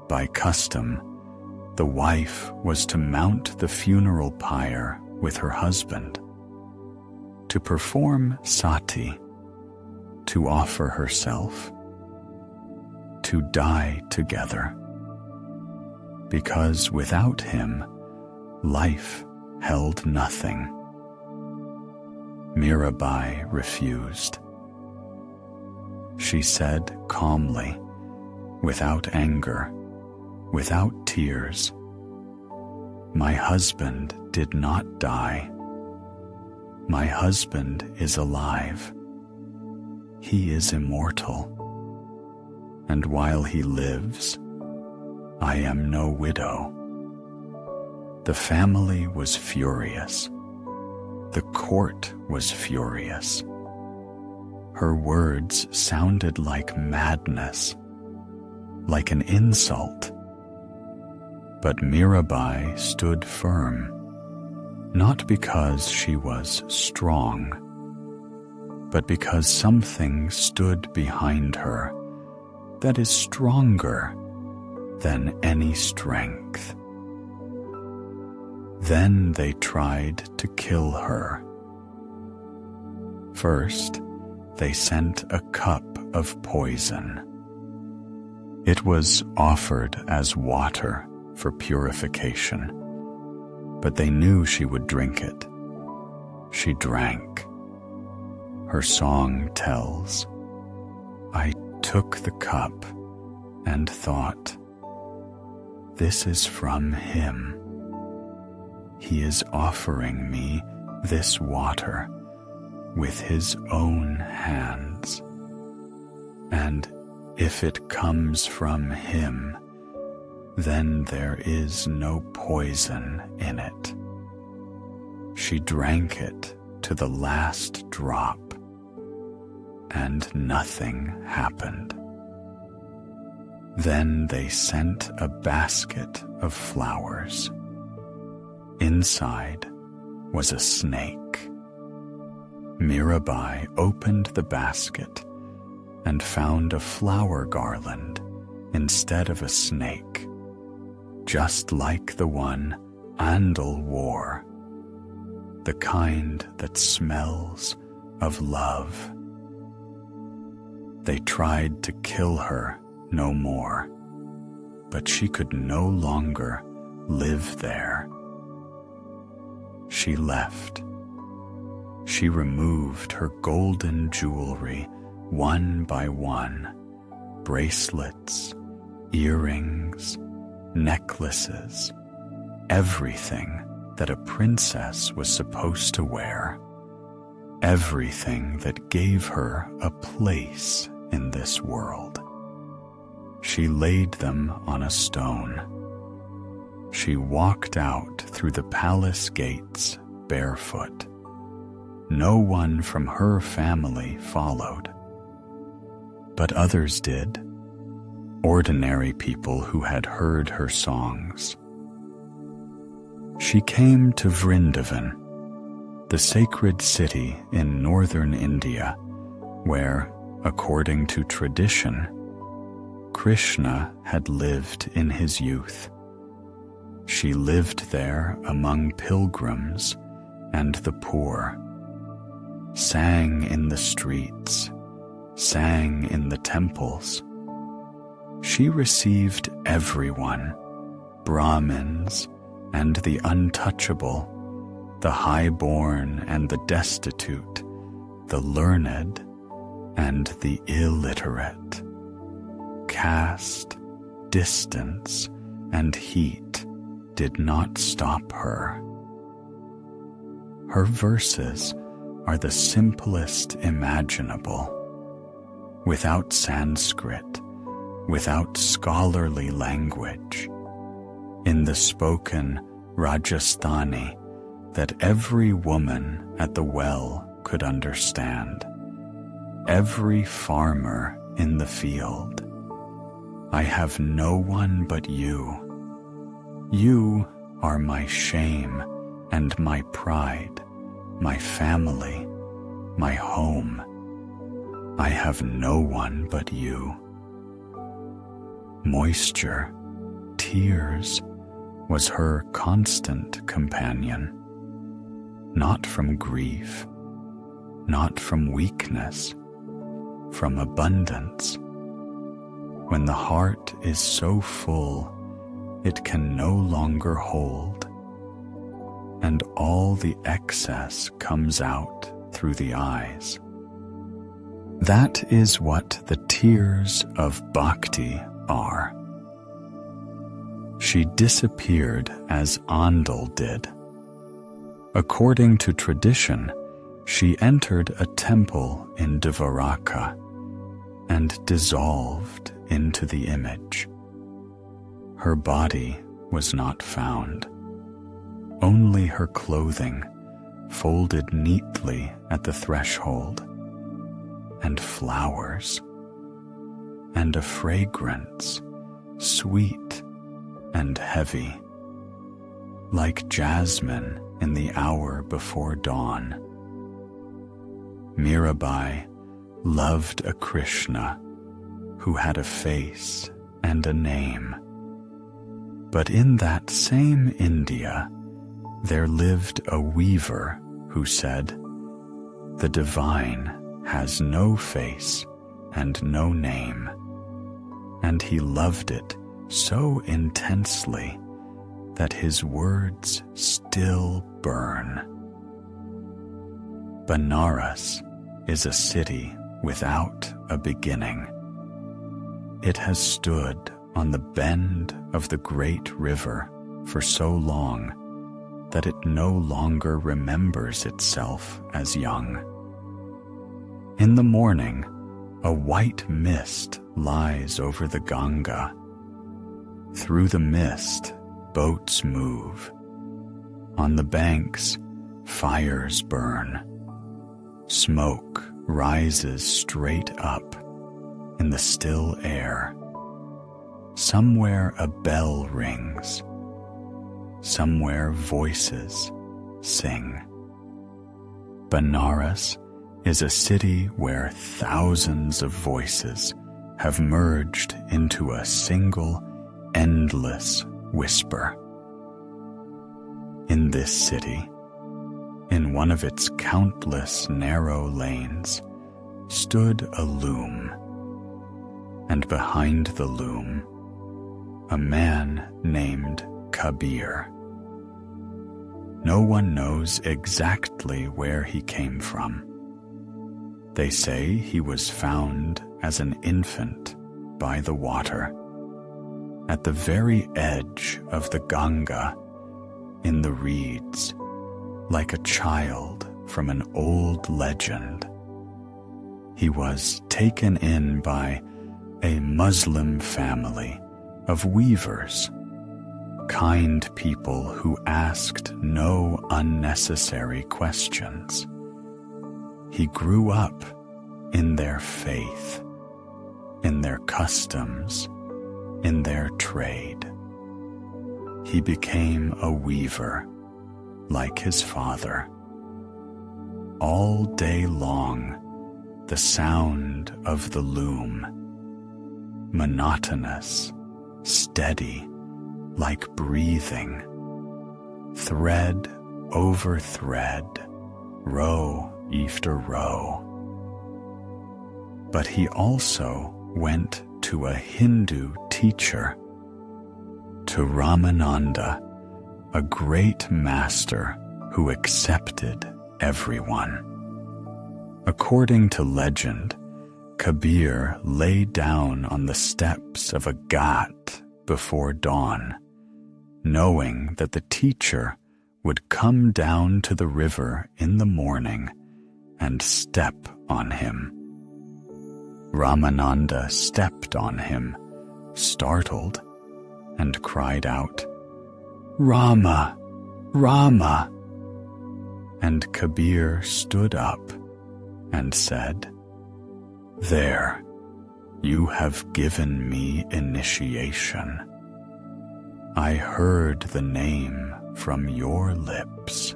By custom, the wife was to mount the funeral pyre with her husband, to perform sati, to offer herself, to die together, because without him, life held nothing. Mirabai refused. She said calmly, without anger, without tears, "My husband did not die. My husband is alive. He is immortal. And while he lives, I am no widow." The family was furious. The court was furious. Her words sounded like madness, like an insult. But Mirabai stood firm, not because she was strong, but because something stood behind her that is stronger than any strength. Then they tried to kill her. First, they sent a cup of poison. It was offered as water for purification, but they knew she would drink it. She drank. Her song tells, "I took the cup and thought, this is from him. He is offering me this water with his own hands. And if it comes from him, then there is no poison in it." She drank it to the last drop, and nothing happened. Then they sent a basket of flowers. Inside was a snake. Mirabai opened the basket and found a flower garland instead of a snake, just like the one Andal wore, the kind that smells of love. They tried to kill her no more, but she could no longer live there. She left. She removed her golden jewelry one by one, bracelets, earrings, necklaces, everything that a princess was supposed to wear, everything that gave her a place in this world. She laid them on a stone. She walked out through the palace gates barefoot. No one from her family followed, but others did, ordinary people who had heard her songs. She came to Vrindavan, the sacred city in northern India, where, according to tradition, Krishna had lived in his youth. She lived there among pilgrims and the poor, sang in the streets, sang in the temples. She received everyone, Brahmins and the untouchable, the high-born and the destitute, the learned and the illiterate. Caste, distance, and heat did not stop her. Her verses are the simplest imaginable, without Sanskrit, without scholarly language, in the spoken Rajasthani that every woman at the well could understand, every farmer in the field. I have no one but you. You are my shame and my pride, my family, my home. I have no one but you. Moisture, tears, was her constant companion, not from grief, not from weakness, from abundance. When the heart is so full, it can no longer hold, and all the excess comes out through the eyes. That is what the tears of Bhakti are. She disappeared as Andal did. According to tradition, she entered a temple in Dvaraka and dissolved into the image. Her body was not found. Only her clothing, folded neatly at the threshold, and flowers, and a fragrance, sweet and heavy, like jasmine in the hour before dawn. Mirabai loved a Krishna who had a face and a name. But in that same India, there lived a weaver who said, "The divine has no face and no name," and he loved it so intensely that his words still burn. Benares is a city without a beginning. It has stood on the bend of the great river for so long that it no longer remembers itself as young. In the morning, a white mist lies over the Ganga. Through the mist, boats move. On the banks, fires burn. Smoke rises straight up in the still air. Somewhere a bell rings. Somewhere voices sing. Benares is a city where thousands of voices have merged into a single, endless whisper. In this city, in one of its countless narrow lanes, stood a loom, and behind the loom, a man named Kabir. No one knows exactly where he came from. They say he was found as an infant by the water, at the very edge of the Ganga, in the reeds, like a child from an old legend. He was taken in by a Muslim family of weavers, kind people who asked no unnecessary questions. He grew up in their faith, in their customs, in their trade. he became a weaver like his father. All day long, the sound of the loom, monotonous, steady, like breathing, thread over thread, row after row. But he also went to a Hindu teacher, to Ramananda, a great master who accepted everyone. According to legend, Kabir lay down on the steps of a ghat before dawn, knowing that the teacher would come down to the river in the morning and step on him. Ramananda stepped on him, startled, and cried out, "Rama, Rama!" And Kabir stood up and said, "There, you have given me initiation. I heard the name from your lips."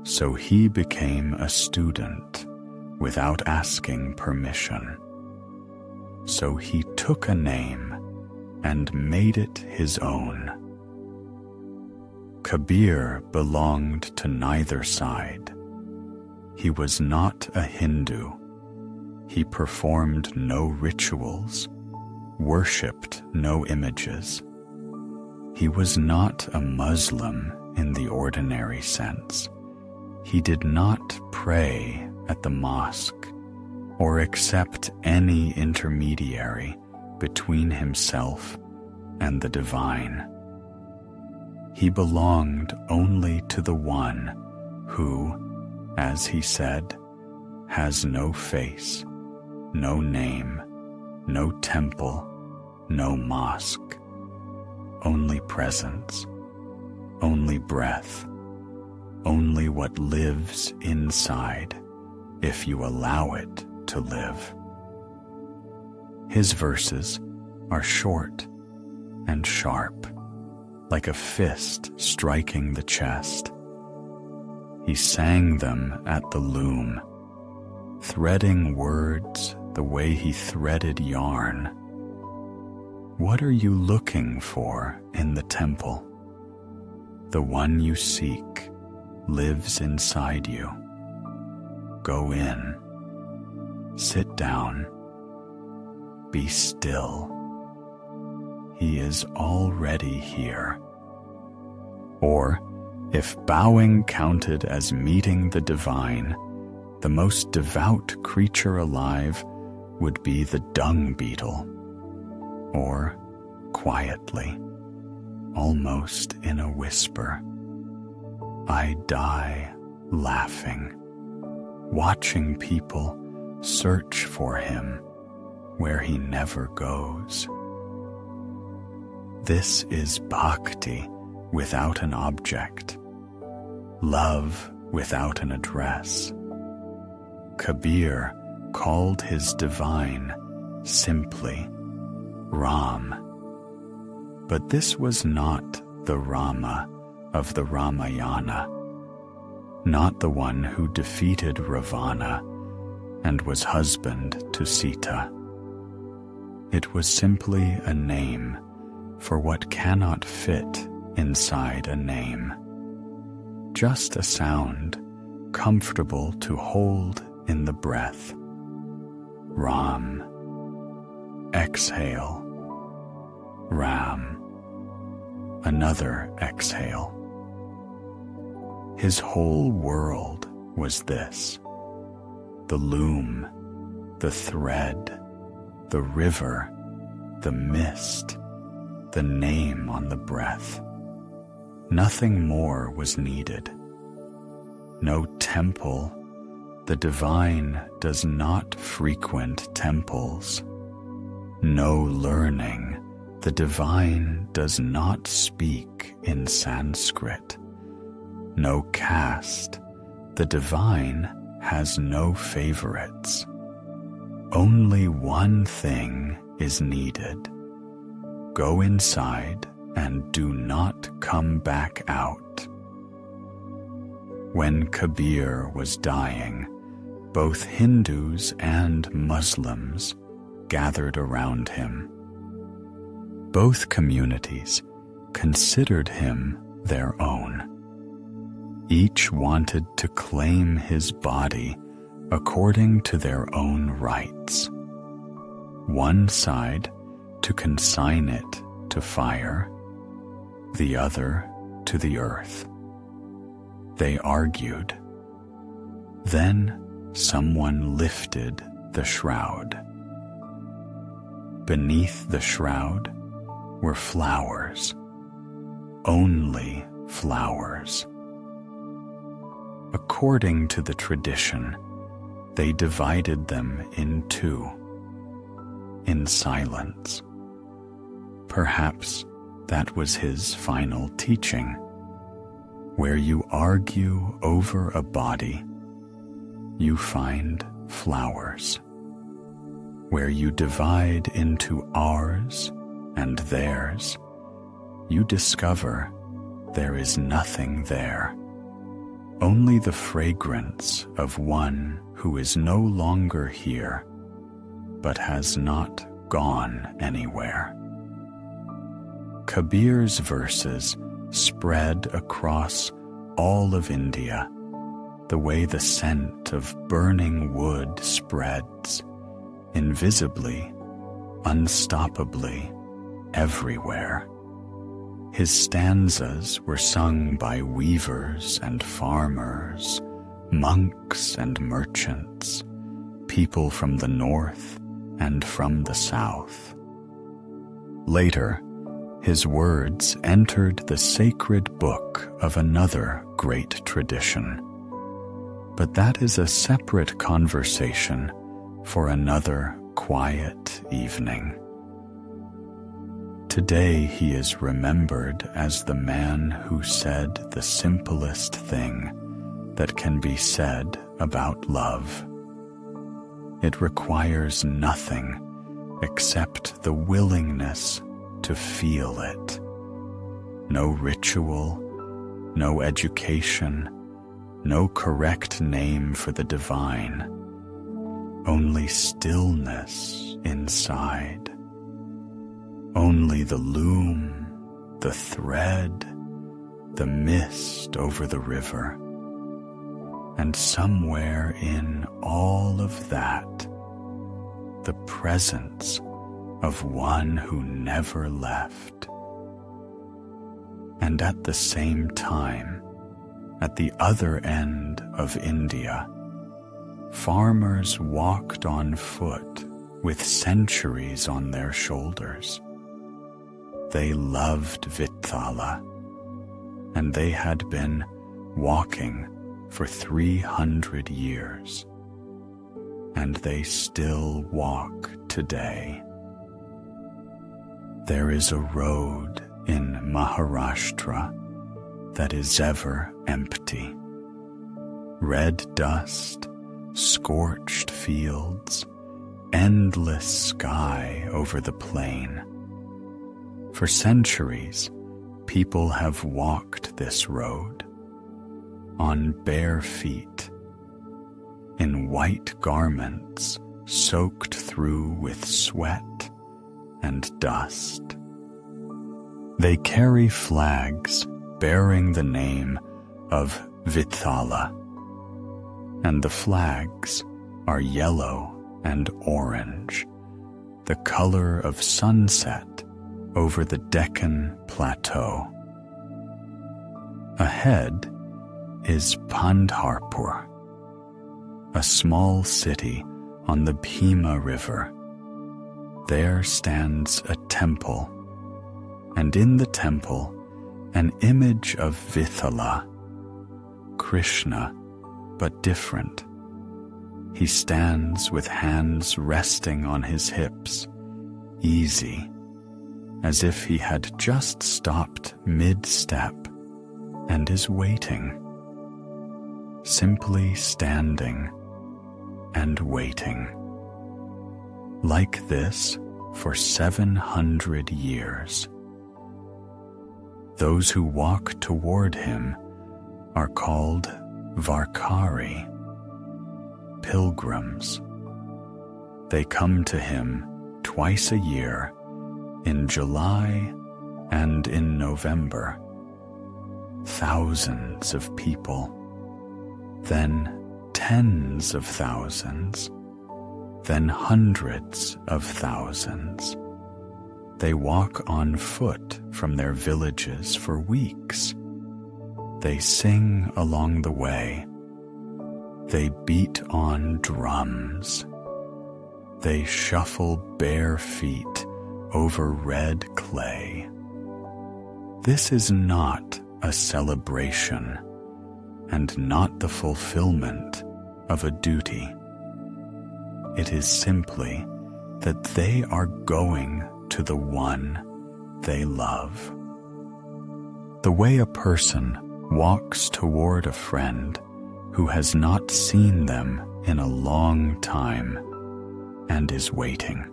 So he became a student without asking permission. So he took a name and made it his own. Kabir belonged to neither side. He was not a Hindu. He performed no rituals, worshipped no images. He was not a Muslim in the ordinary sense. He did not pray at the mosque or accept any intermediary between himself and the divine. He belonged only to the one who, as he said, has no face, no name, no temple, no mosque, only presence, only breath, only what lives inside, if you allow it to live. His verses are short and sharp, like a fist striking the chest. He sang them at the loom, threading words the way he threaded yarn. What are you looking for in the temple? The one you seek lives inside you. Go in, sit down, be still. He is already here. Or, if bowing counted as meeting the divine, the most devout creature alive would be the dung beetle. Or, quietly, almost in a whisper, I die laughing, watching people search for him where he never goes. This is Bhakti without an object, love without an address. Kabir called his divine simply Ram. But this was not the Rama of the Ramayana, not the one who defeated Ravana and was husband to Sita. It was simply a name for what cannot fit inside a name. Just a sound comfortable to hold in the breath. Ram. Exhale. Ram. Another exhale. His whole world was this: the loom, the thread, the river, the mist, the name on the breath. Nothing more was needed. No temple. The divine does not frequent temples. No learning. The divine does not speak in Sanskrit. No caste. The divine has no favorites. Only one thing is needed. Go inside and do not come back out. When Kabir was dying, both Hindus and Muslims gathered around him. Both communities considered him their own. Each wanted to claim his body according to their own rights. One side to consign it to fire, the other to the earth. They argued. Then someone lifted the shroud. Beneath the shroud were flowers, only flowers. According to the tradition, they divided them in two, in silence. Perhaps that was his final teaching. Where you argue over a body, you find flowers. Where you divide into ours and theirs, you discover there is nothing there, only the fragrance of one who is no longer here, but has not gone anywhere. Kabir's verses spread across all of India, the way the scent of burning wood spreads, invisibly, unstoppably, everywhere. His stanzas were sung by weavers and farmers, monks and merchants, people from the north and from the south. Later, his words entered the sacred book of another great tradition. But that is a separate conversation for another quiet evening. Today he is remembered as the man who said the simplest thing that can be said about love. It requires nothing except the willingness to feel it. No ritual, no education, no correct name for the divine, only stillness inside. Only the loom, the thread, the mist over the river. And somewhere in all of that, the presence of one who never left. And at the same time, at the other end of India, farmers walked on foot with centuries on their shoulders. They loved Vithala, and they had been walking for 300 years, and they still walk today. There is a road in Maharashtra that is ever empty. Red dust, scorched fields, endless sky over the plain. For centuries, people have walked this road on bare feet, in white garments soaked through with sweat and dust. They carry flags bearing the name of Vithala, and the flags are yellow and orange, the color of sunset over the Deccan Plateau. Ahead is Pandharpur, a small city on the Bhima River. There stands a temple, and in the temple an image of Vithala, Krishna, but different. He stands with hands resting on his hips, easy, as if he had just stopped mid-step and is waiting, simply standing and waiting. Like this for 700 years. Those who walk toward him are called Varkari, pilgrims. They come to him twice a year, in July and in November. Thousands of people, then tens of thousands, then hundreds of thousands. They walk on foot from their villages for weeks. They sing along the way. They beat on drums. They shuffle bare feet over red clay. This is not a celebration and not the fulfillment of a duty. It is simply that they are going to the one they love. The way a person walks toward a friend who has not seen them in a long time and is waiting.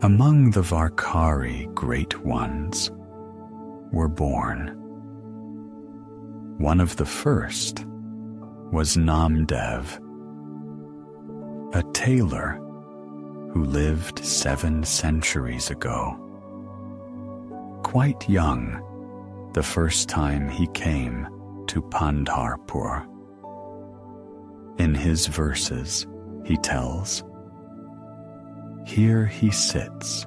Among the Varkari great ones were born. One of the first was Namdev, a tailor who lived 7 centuries ago. Quite young, the first time he came to Pandharpur. In his verses, he tells, "Here he sits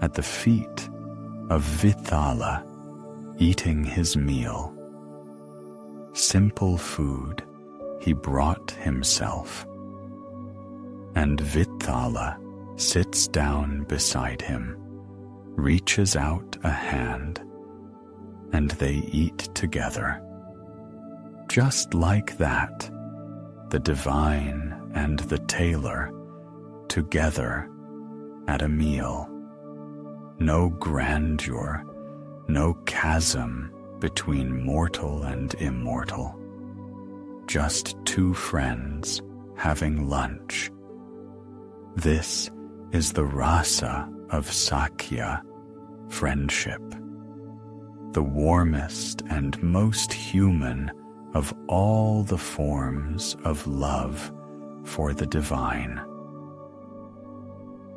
at the feet of Vithala, eating his meal. Simple food he brought himself, and Vithala sits down beside him, reaches out a hand, and they eat together. Just like that, the divine and the tailor together at a meal. No grandeur, no chasm between mortal and immortal. Just 2 friends having lunch. This is the rasa of Sakya, friendship, the warmest and most human of all the forms of love for the divine."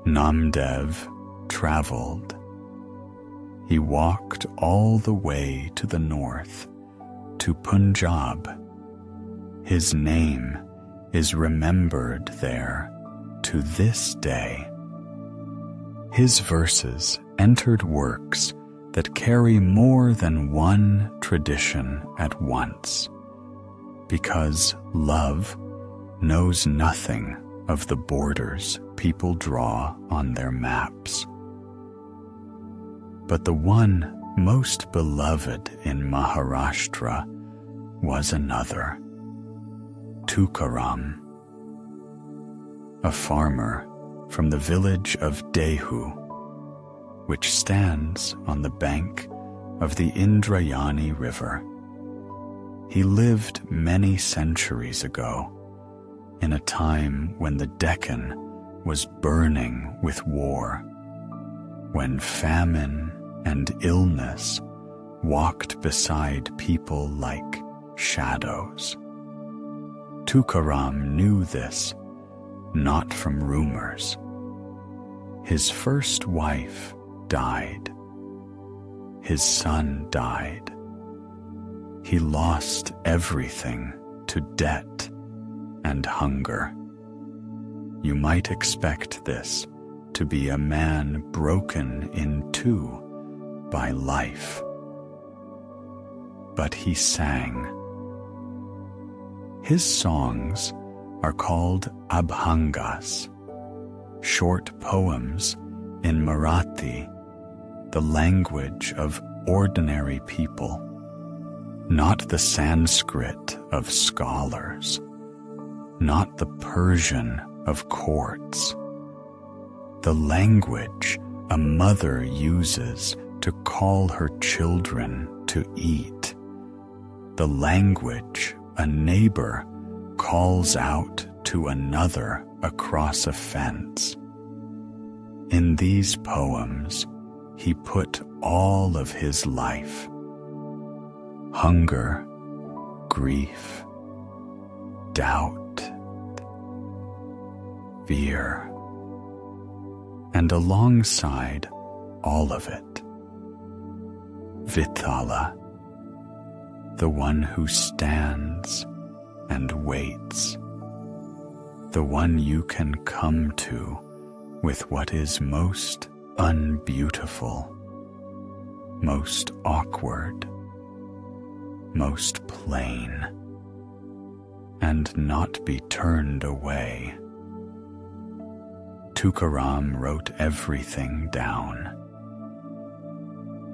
Namdev traveled. He walked all the way to the north, to Punjab. His name is remembered there to this day. His verses entered works that carry more than one tradition at once, because love knows nothing of the borders people draw on their maps. But the one most beloved in Maharashtra was another, Tukaram, a farmer from the village of Dehu, which stands on the bank of the Indrayani River. He lived many centuries ago, in a time when the Deccan was burning with war, when famine and illness walked beside people like shadows. Tukaram knew this, not from rumors. His first wife died. His son died. He lost everything to debt and hunger. You might expect this to be a man broken in 2 by life. But he sang. His songs are called abhangas, short poems in Marathi, the language of ordinary people, not the Sanskrit of scholars, not the Persian of courts. The language a mother uses to call her children to eat. The language a neighbor calls out to another across a fence. In these poems, he put all of his life, hunger, grief, doubt, fear, and alongside all of it, Vithala, the one who stands and waits, the one you can come to with what is most unbeautiful, most awkward, most plain, and not be turned away. Tukaram wrote everything down.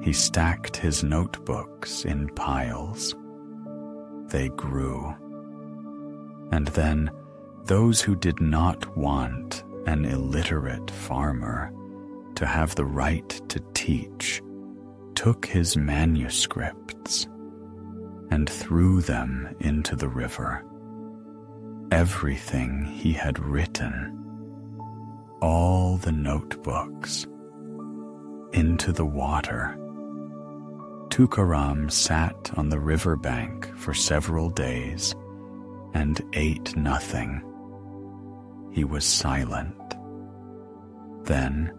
He stacked his notebooks in piles. They grew. And then those who did not want an illiterate farmer to have the right to teach took his manuscripts and threw them into the river. Everything he had written, all the notebooks, into the water. Tukaram sat on the riverbank for several days and ate nothing. He was silent. Then,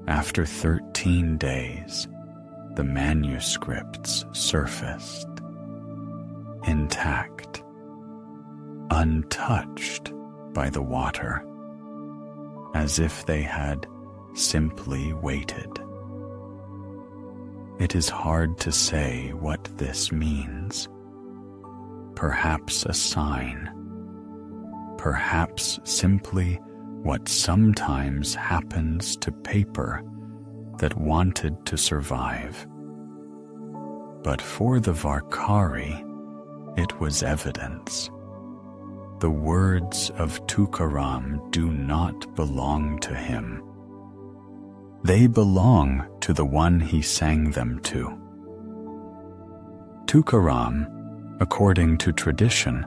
after 13 days, the manuscripts surfaced, intact, untouched by the water, as if they had simply waited. It is hard to say what this means. Perhaps a sign. Perhaps simply what sometimes happens to paper that wanted to survive. But for the Varkari, it was evidence. The words of Tukaram do not belong to him. They belong to the one he sang them to. Tukaram, according to tradition,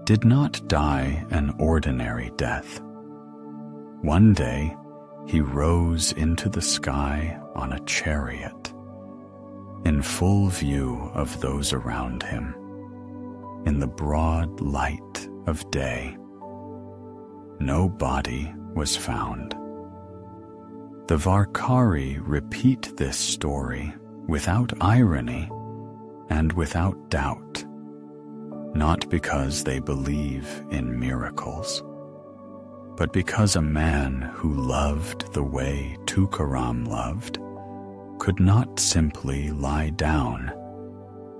did not die an ordinary death. One day, he rose into the sky on a chariot, in full view of those around him, in the broad light of day. No body was found. The Varkari repeat this story without irony and without doubt, not because they believe in miracles, but because a man who loved the way Tukaram loved could not simply lie down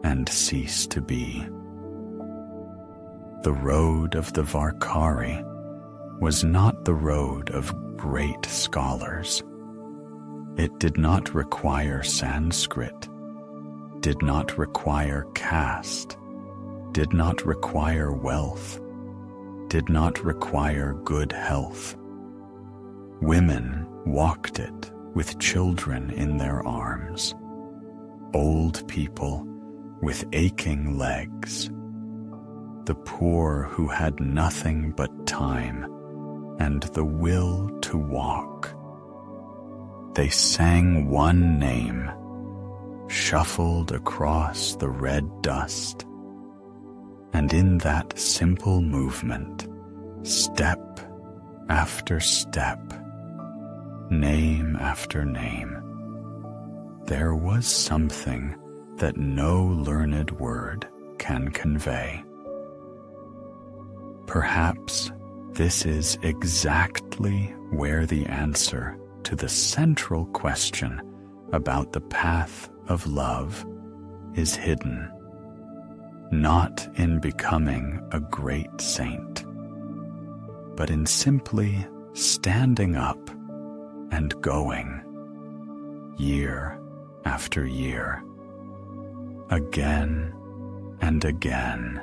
and cease to be. The road of the Varkari was not the road of great scholars. It did not require Sanskrit, did not require caste, did not require wealth, did not require good health. Women walked it with children in their arms, old people with aching legs, the poor who had nothing but time and the will to walk. They sang one name, shuffled across the red dust, and in that simple movement, step after step, name after name, there was something that no learned word can convey. Perhaps this is exactly where the answer to the central question about the path of love is hidden, not in becoming a great saint, but in simply standing up and going, year after year, again and again,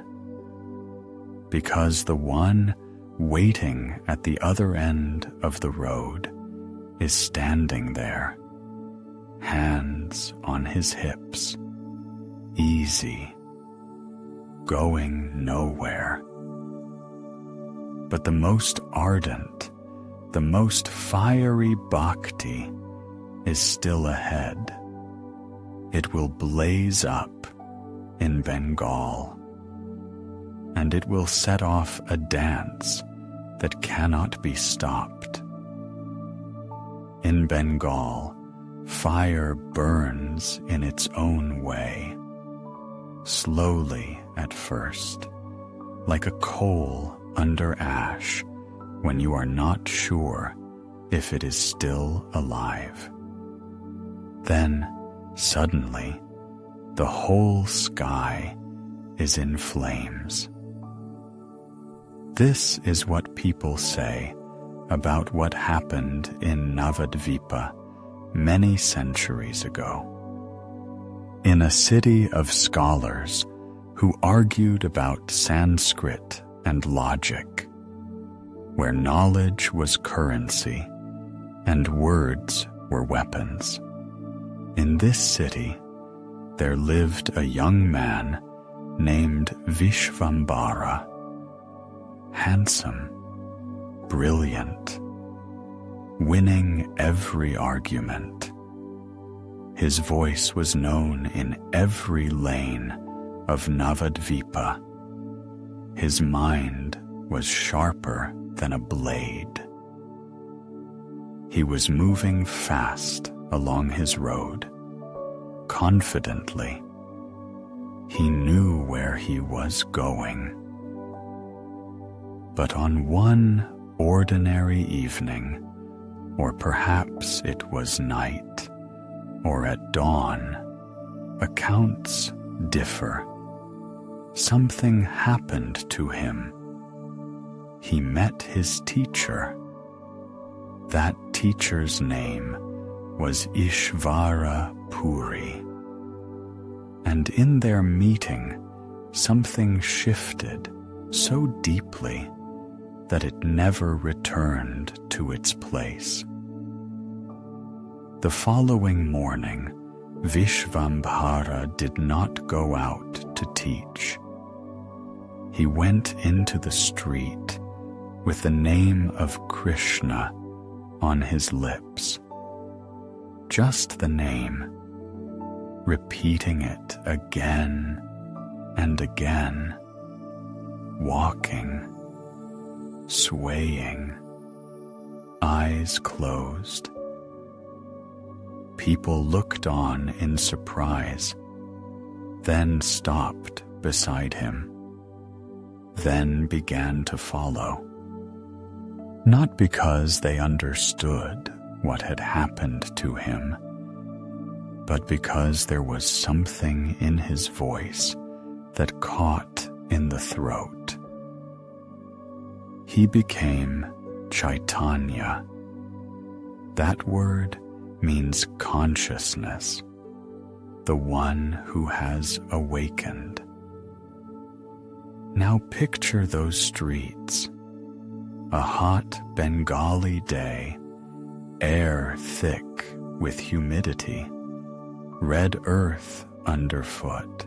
because the one waiting at the other end of the road is standing there, hands on his hips, easy, going nowhere. But the most ardent, the most fiery bhakti is still ahead. It will blaze up in Bengal, and it will set off a dance that cannot be stopped. In Bengal, fire burns in its own way, slowly at first, like a coal under ash when you are not sure if it is still alive. Then, suddenly, the whole sky is in flames. This is what people say about what happened in Navadvipa many centuries ago. In a city of scholars who argued about Sanskrit and logic, where knowledge was currency and words were weapons. In this city, there lived a young man named Vishvambara, handsome, brilliant, winning every argument. His voice was known in every lane of Navadvipa. His mind was sharper than a blade. He was moving fast along his road, confidently. He knew where he was going. But on one ordinary evening, or perhaps it was night, or at dawn, accounts differ. Something happened to him. He met his teacher. That teacher's name was Ishvara Puri. And in their meeting, something shifted so deeply that it never returned to its place. The following morning, Vishvambara did not go out to teach. He went into the street with the name of Krishna on his lips. Just the name, repeating it again and again, walking, swaying, eyes closed. People looked on in surprise, then stopped beside him, then began to follow. Not because they understood what had happened to him, but because there was something in his voice that caught in the throat. He became Chaitanya. That word means consciousness, the one who has awakened. Now picture those streets, a hot Bengali day, air thick with humidity, red earth underfoot,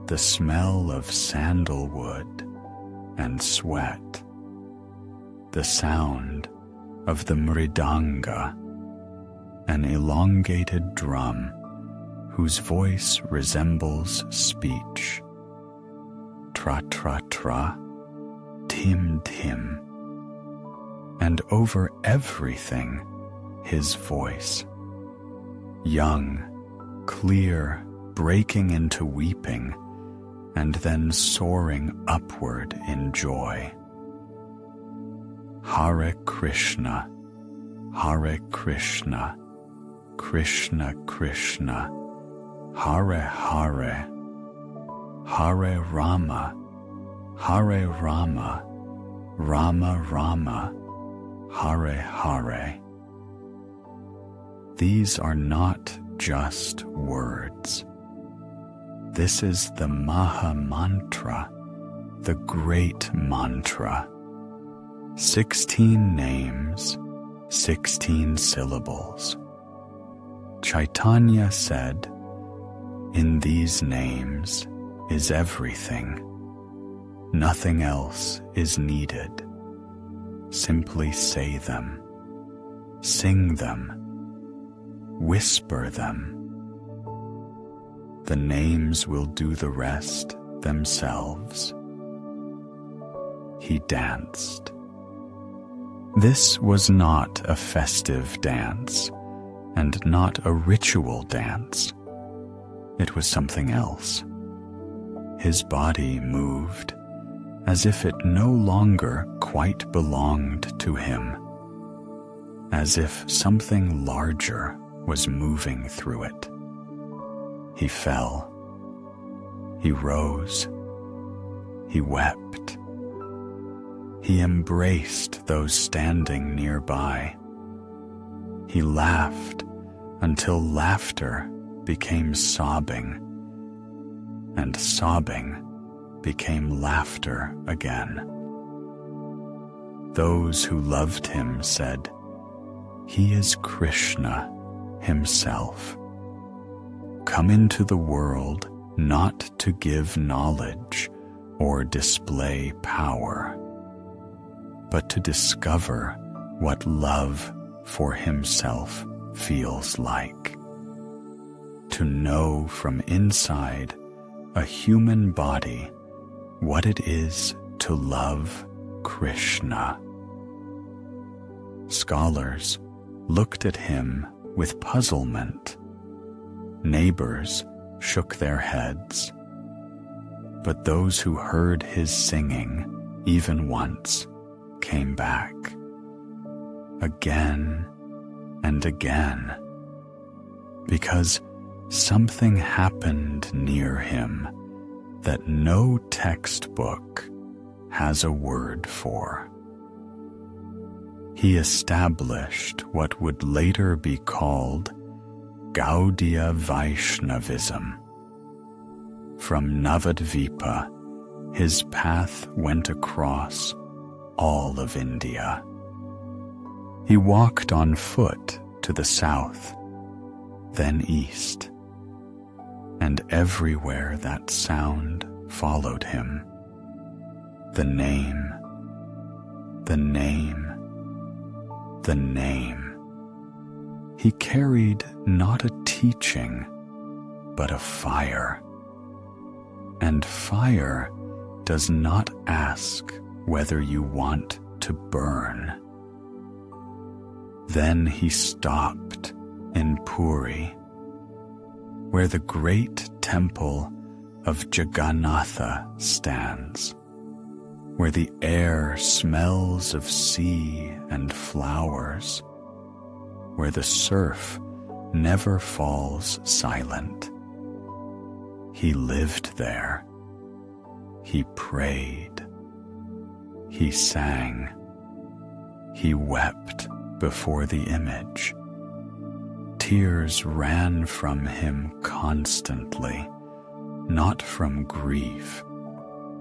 the smell of sandalwood and sweat, the sound of the mridanga, an elongated drum whose voice resembles speech. Tra tra tra, tim tim, and over everything his voice, young, clear, breaking into weeping, and then soaring upward in joy. Hare Krishna, Krishna Krishna, Hare Hare, Hare Rama, Rama Rama, Hare Hare. These are not just words. This is the Maha Mantra, the great mantra. 16 names, 16 syllables. Chaitanya said, "In these names is everything. Nothing else is needed. Simply say them, sing them, whisper them. The names will do the rest themselves. He danced. This was not a festive dance, and not a ritual dance. It was something else. His body moved as if it no longer quite belonged to him, as if something larger was moving through it. He fell. He rose. He wept. He embraced those standing nearby. He laughed until laughter became sobbing, and sobbing became laughter again. Those who loved him said, "He is Krishna himself, come into the world not to give knowledge or display power, but to discover what love for himself feels like. To know from inside a human body what it is to love Krishna." Scholars looked at him with puzzlement. Neighbors shook their heads. But those who heard his singing even once came back, again and again, because something happened near him that no textbook has a word for. He established what would later be called Gaudiya Vaishnavism. From Navadvipa, his path went across all of India. He walked on foot to the south, then east, and everywhere that sound followed him. The name, the name, the name. He carried not a teaching, but a fire. And fire does not ask whether you want to burn. Then he stopped in Puri, where the great temple of Jagannatha stands, where the air smells of sea and flowers, where the surf never falls silent. He lived there. He prayed. He sang. He wept before the image. Tears ran from him constantly, not from grief,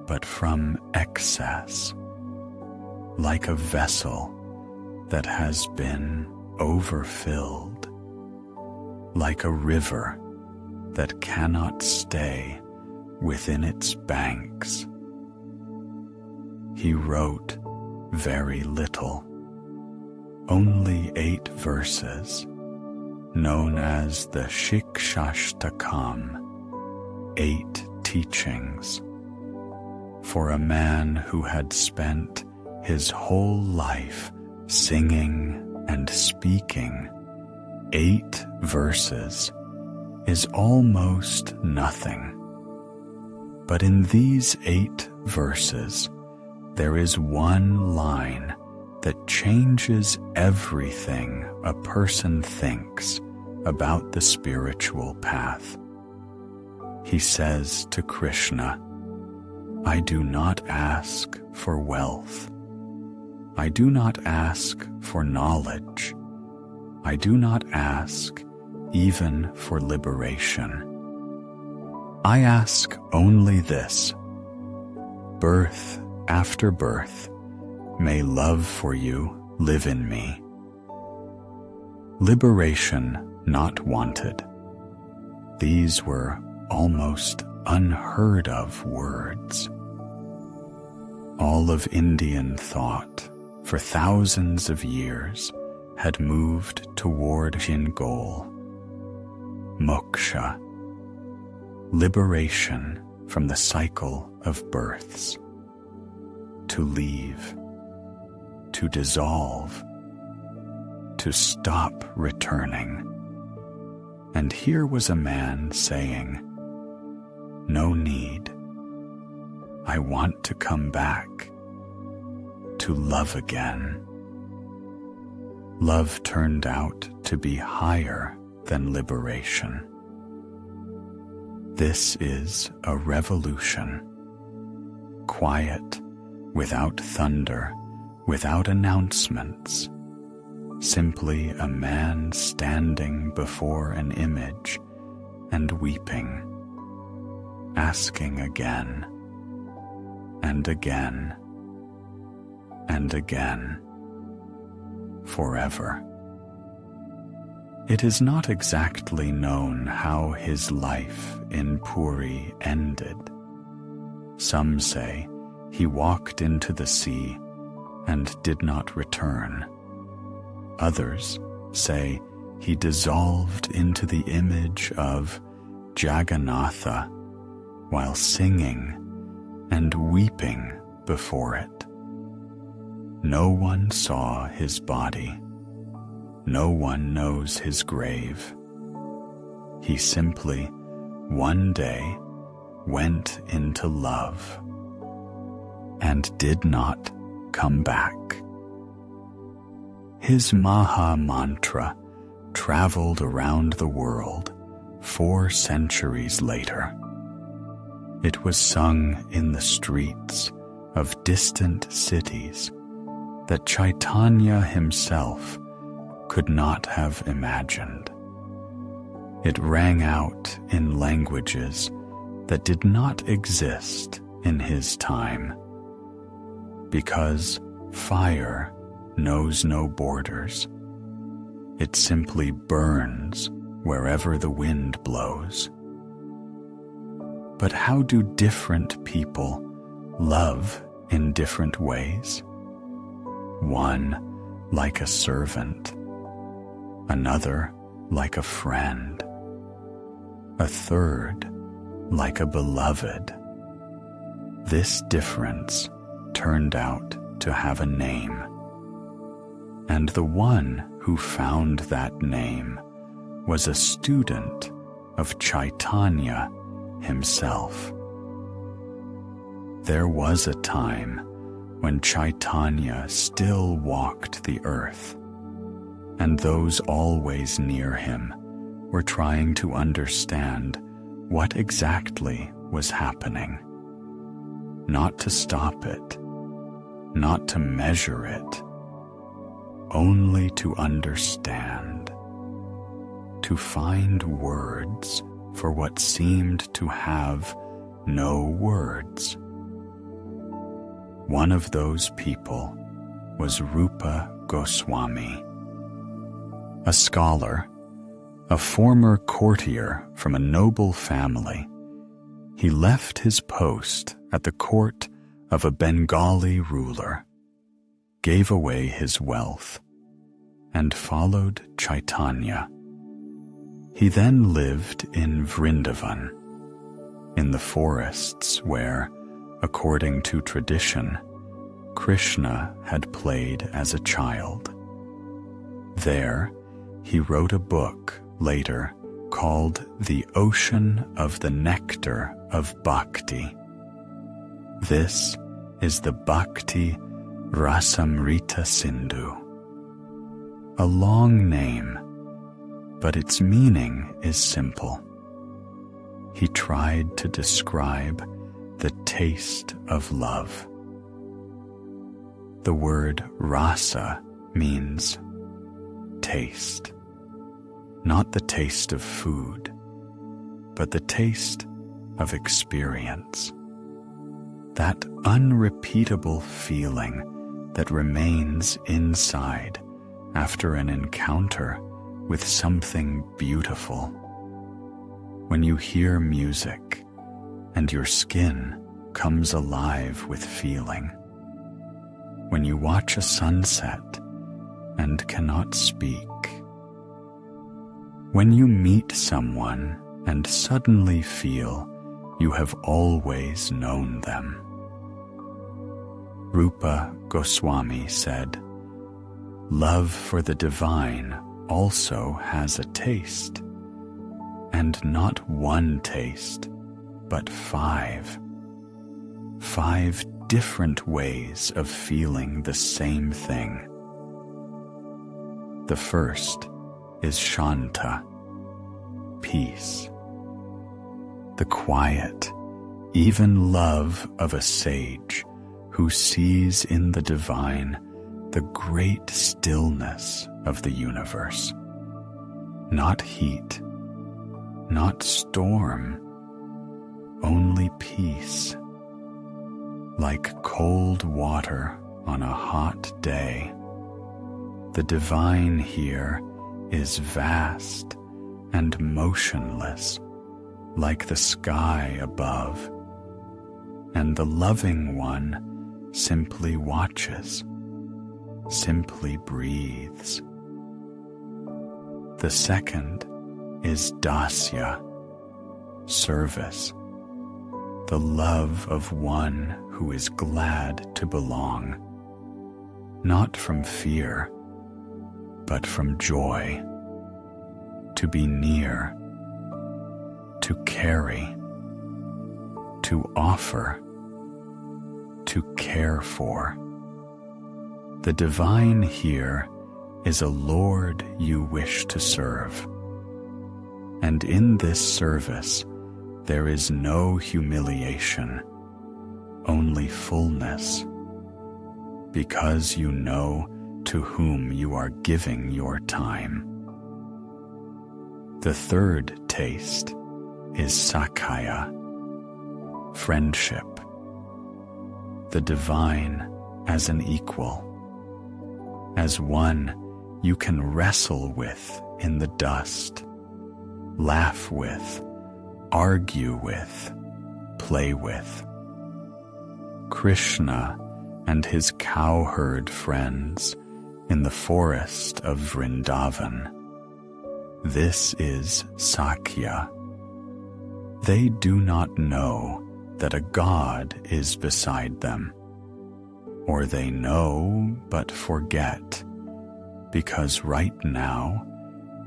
but from excess, like a vessel that has been overfilled, like a river that cannot stay within its banks. He wrote very little, only 8 verses, known as the Shikshashtakam, 8 teachings, for a man who had spent his whole life singing and speaking. 8 verses is almost nothing. But in these 8 verses, there is one line that changes everything a person thinks about the spiritual path. He says to Krishna, "I do not ask for wealth. I do not ask for knowledge. I do not ask even for liberation. I ask only this: birth after birth, may love for you live in me. Liberation not wanted." These were almost unheard of words. All of Indian thought for thousands of years had moved toward one goal: moksha, liberation from the cycle of births, to leave, to dissolve, to stop returning. And here was a man saying, "No need. I want to come back, to love again." Love turned out to be higher than liberation. This is a revolution, quiet, without thunder, without announcements, simply a man standing before an image and weeping, asking again and again and again, forever. It is not exactly known how his life in Puri ended. Some say he walked into the sea and did not return. Others say he dissolved into the image of Jagannatha while singing and weeping before it. No one saw his body. No one knows his grave. He simply, one day, went into love and did not come back. His Maha Mantra traveled around the world 4 centuries later. It was sung in the streets of distant cities that Chaitanya himself could not have imagined. It rang out in languages that did not exist in his time, because fire knows no borders. It simply burns wherever the wind blows. But how do different people love in different ways? One like a servant, another like a friend, a third like a beloved. This difference turned out to have a name, and the one who found that name was a student of Chaitanya himself. There was a time when Chaitanya still walked the earth, and those always near him were trying to understand what exactly was happening. Not to stop it, not to measure it, only to understand, to find words for what seemed to have no words. One of those people was Rupa Goswami, a scholar, a former courtier from a noble family. He left his post at the court of a Bengali ruler, gave away his wealth, and followed Chaitanya. He then lived in Vrindavan, in the forests where, according to tradition, Krishna had played as a child. There, he wrote a book later called The Ocean of the Nectar of Bhakti. This is the Bhakti Rasamrita Sindhu. A long name, but its meaning is simple. He tried to describe the taste of love. The word rasa means taste, not the taste of food, but the taste of experience. That unrepeatable feeling that remains inside after an encounter with something beautiful. When you hear music and your skin comes alive with feeling. When you watch a sunset and cannot speak. When you meet someone and suddenly feel you have always known them. Rupa Goswami said, "Love for the divine also has a taste, and not one taste, but five. 5 different ways of feeling the same thing. The first is Shanta, peace. The quiet, even love of a sage who sees in the divine the great stillness of the universe. Not heat, not storm, only peace. Like cold water on a hot day, the divine here is vast and motionless, like the sky above, and the loving one simply watches, simply breathes. The second is Dasya, service, the love of one who is glad to belong, not from fear, but from joy, to be near, to carry, to offer, to care for. The divine here is a Lord you wish to serve, and in this service there is no humiliation, only fullness, because you know to whom you are giving your time. The third taste is Sakhya, friendship, the divine as an equal, as one you can wrestle with in the dust, laugh with, argue with, play with. Krishna and his cowherd friends in the forest of Vrindavan. This is Sakhya. They do not know that a god is beside them, or they know but forget, because right now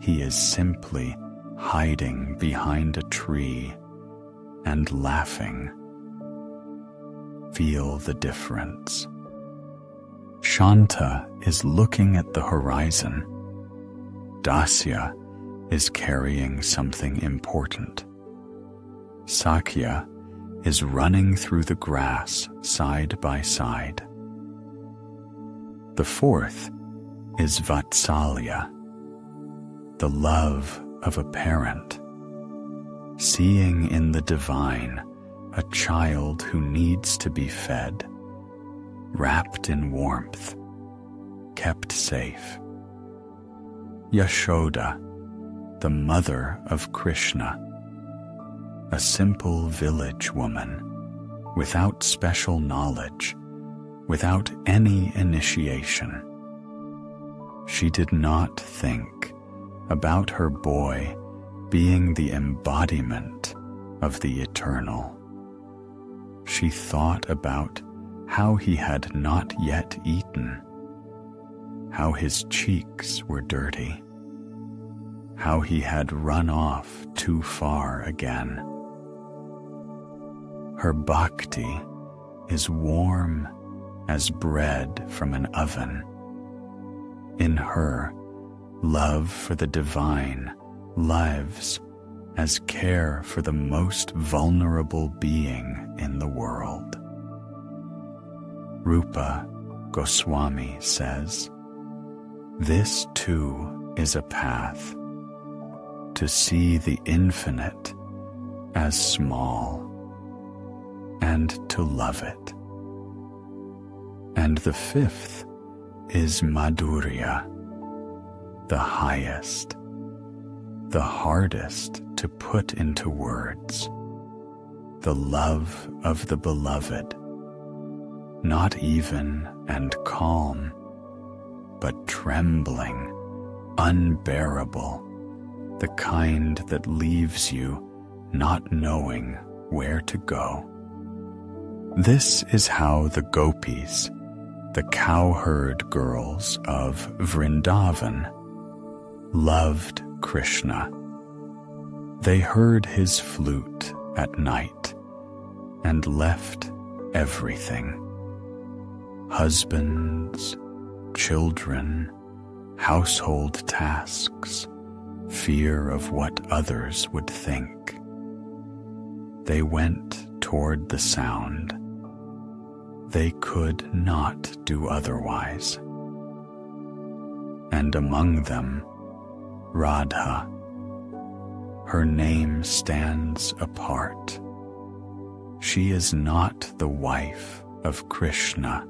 he is simply hiding behind a tree and laughing. Feel the difference. Shanta is looking at the horizon. Dasya is carrying something important. Sakhya is running through the grass side by side. The fourth is Vatsalya, the love of a parent, seeing in the divine a child who needs to be fed, wrapped in warmth, kept safe. Yashoda, the mother of Krishna, a simple village woman, without special knowledge, without any initiation. She did not think about her boy being the embodiment of the eternal. She thought about how he had not yet eaten, how his cheeks were dirty, how he had run off too far again. Her bhakti is warm as bread from an oven. In her, love for the divine lives as care for the most vulnerable being in the world. Rupa Goswami says, "This too is a path, to see the infinite as small, and to love it." And the fifth is Madhurya, the highest, the hardest to put into words, the love of the beloved, not even and calm, but trembling, unbearable, the kind that leaves you not knowing where to go. This is how the gopis, the cowherd girls of Vrindavan, loved Krishna. They heard his flute at night and left everything: husbands, children, household tasks, fear of what others would think. They went toward the sound. They could not do otherwise. And among them, Radha. Her name stands apart. She is not the wife of Krishna.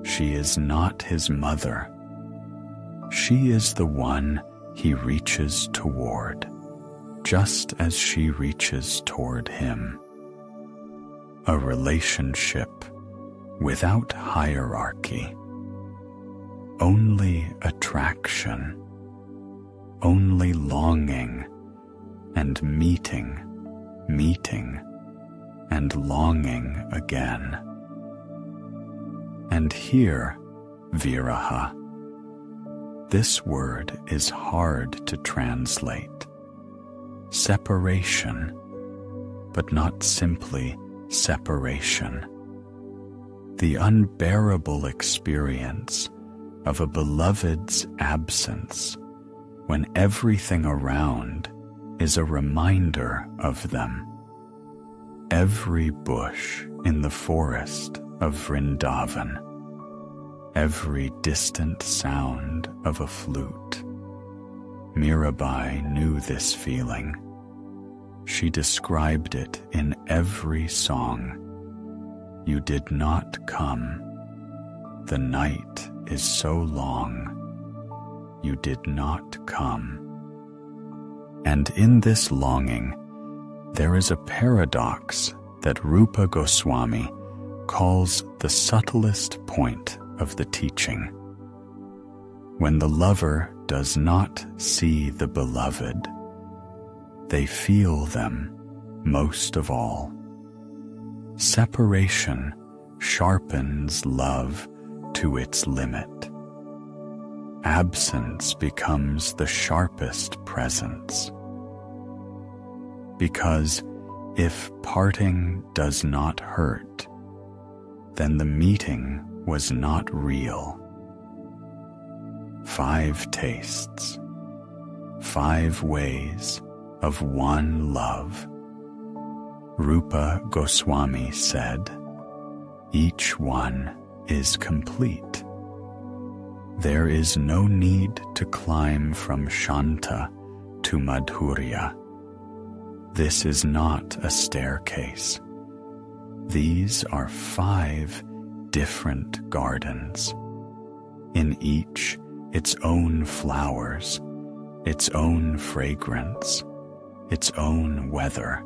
She is not his mother. She is the one he reaches toward, just as she reaches toward him. A relationship without hierarchy. Only attraction. Only longing and meeting, and longing again. And here, viraha. This word is hard to translate. Separation, but not simply separation. The unbearable experience of a beloved's absence when everything around is a reminder of them. Every bush in the forest of Vrindavan, every distant sound of a flute. Mirabai knew this feeling. She described it in every song. You did not come. The night is so long. You did not come. And in this longing, there is a paradox that Rupa Goswami calls the subtlest point of the teaching. When the lover does not see the beloved, they feel them most of all. Separation sharpens love to its limit. Absence becomes the sharpest presence. Because if parting does not hurt, then the meeting was not real. 5 tastes, 5 ways of one love. Rupa Goswami said, each one is complete. There is no need to climb from Shanta to Madhurya. This is not a staircase. These are 5 different gardens. In each, its own flowers, its own fragrance, its own weather.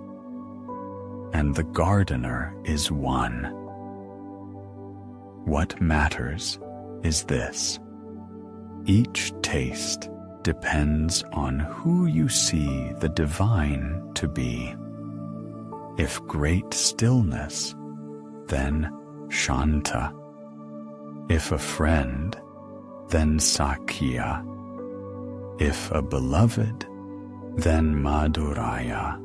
And the gardener is one. What matters is this. Each taste depends on who you see the divine to be. If great stillness, then Shanta. If a friend, then Sakya. If a beloved, then Madhuraya.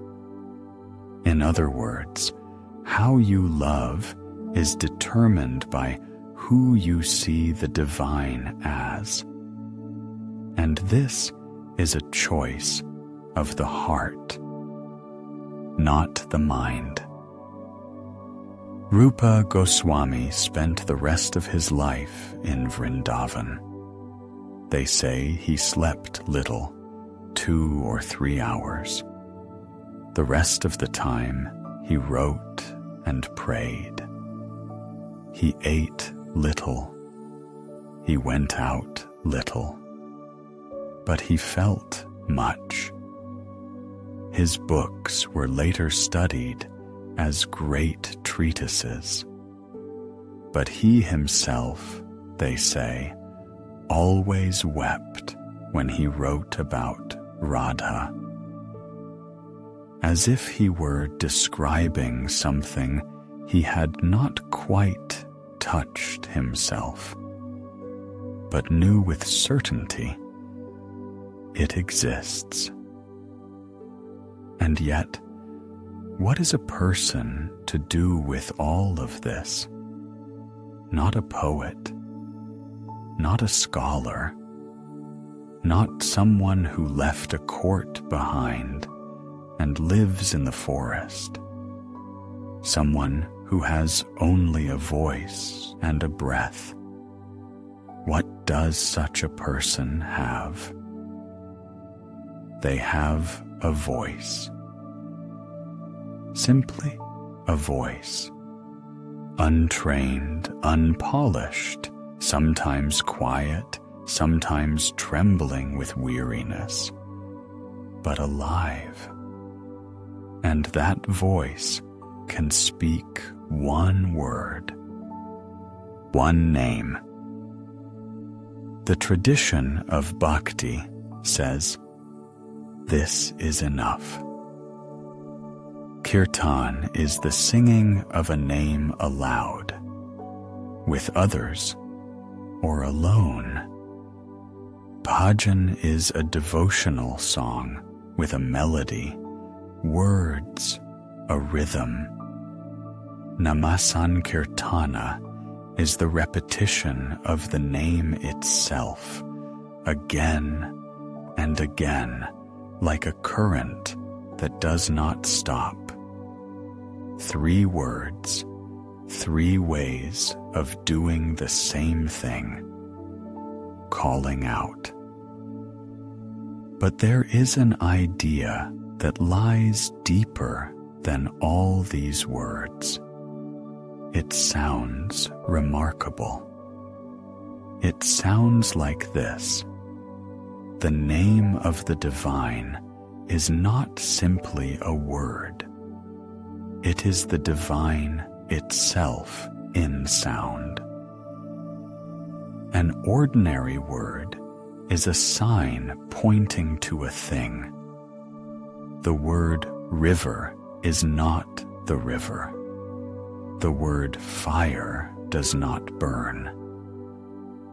In other words, how you love is determined by who you see the divine as. And this is a choice of the heart, not the mind. Rupa Goswami spent the rest of his life in Vrindavan. They say he slept little, 2 or 3 hours. The rest of the time he wrote and prayed. He ate little. He went out little. But he felt much. His books were later studied as great treatises. But he himself, they say, always wept when he wrote about Radha, as if he were describing something he had not quite touched himself, but knew with certainty it exists. And yet, what is a person to do with all of this? Not a poet, not a scholar, not someone who left a court behind and lives in the forest, someone who has only a voice and a breath. What does such a person have? They have a voice. Simply a voice. Untrained, unpolished, sometimes quiet, sometimes trembling with weariness, but alive. And that voice can speak one word, one name. The tradition of Bhakti says, "This is enough." Kirtan is the singing of a name aloud, with others, or alone. Bhajan is a devotional song with a melody, words, a rhythm. Namasankirtana is the repetition of the name itself, again and again, like a current that does not stop. 3 words, 3 ways of doing the same thing, calling out. But there is an idea that lies deeper than all these words. It sounds remarkable. It sounds like this: the name of the divine is not simply a word. It is the divine itself in sound. An ordinary word is a sign pointing to a thing. The word river is not the river. The word fire does not burn.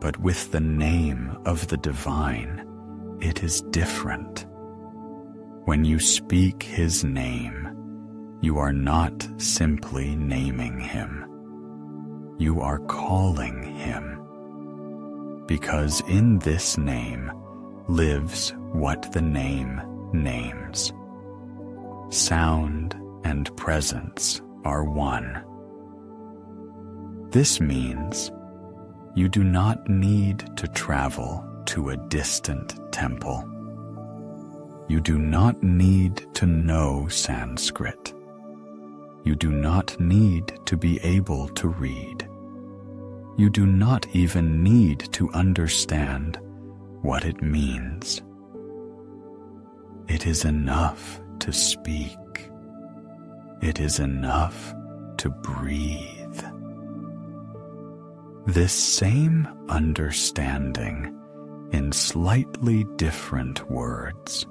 But with the name of the divine, it is different. When you speak his name, you are not simply naming him. You are calling him. Because in this name lives what the name names. Sound and presence are one. This means you do not need to travel to a distant temple. You do not need to know Sanskrit. You do not need to be able to read. You do not even need to understand what it means. It is enough to speak. It is enough to breathe. This same understanding in slightly different words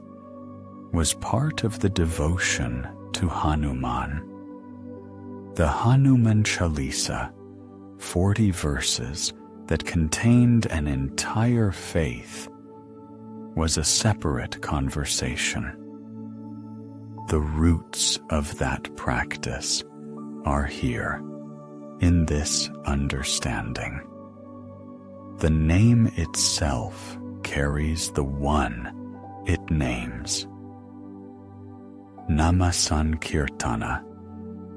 was part of the devotion to Hanuman. The Hanuman Chalisa, 40 verses that contained an entire faith, was a separate conversation. The roots of that practice are here, in this understanding. The name itself carries the one it names. Namasankirtana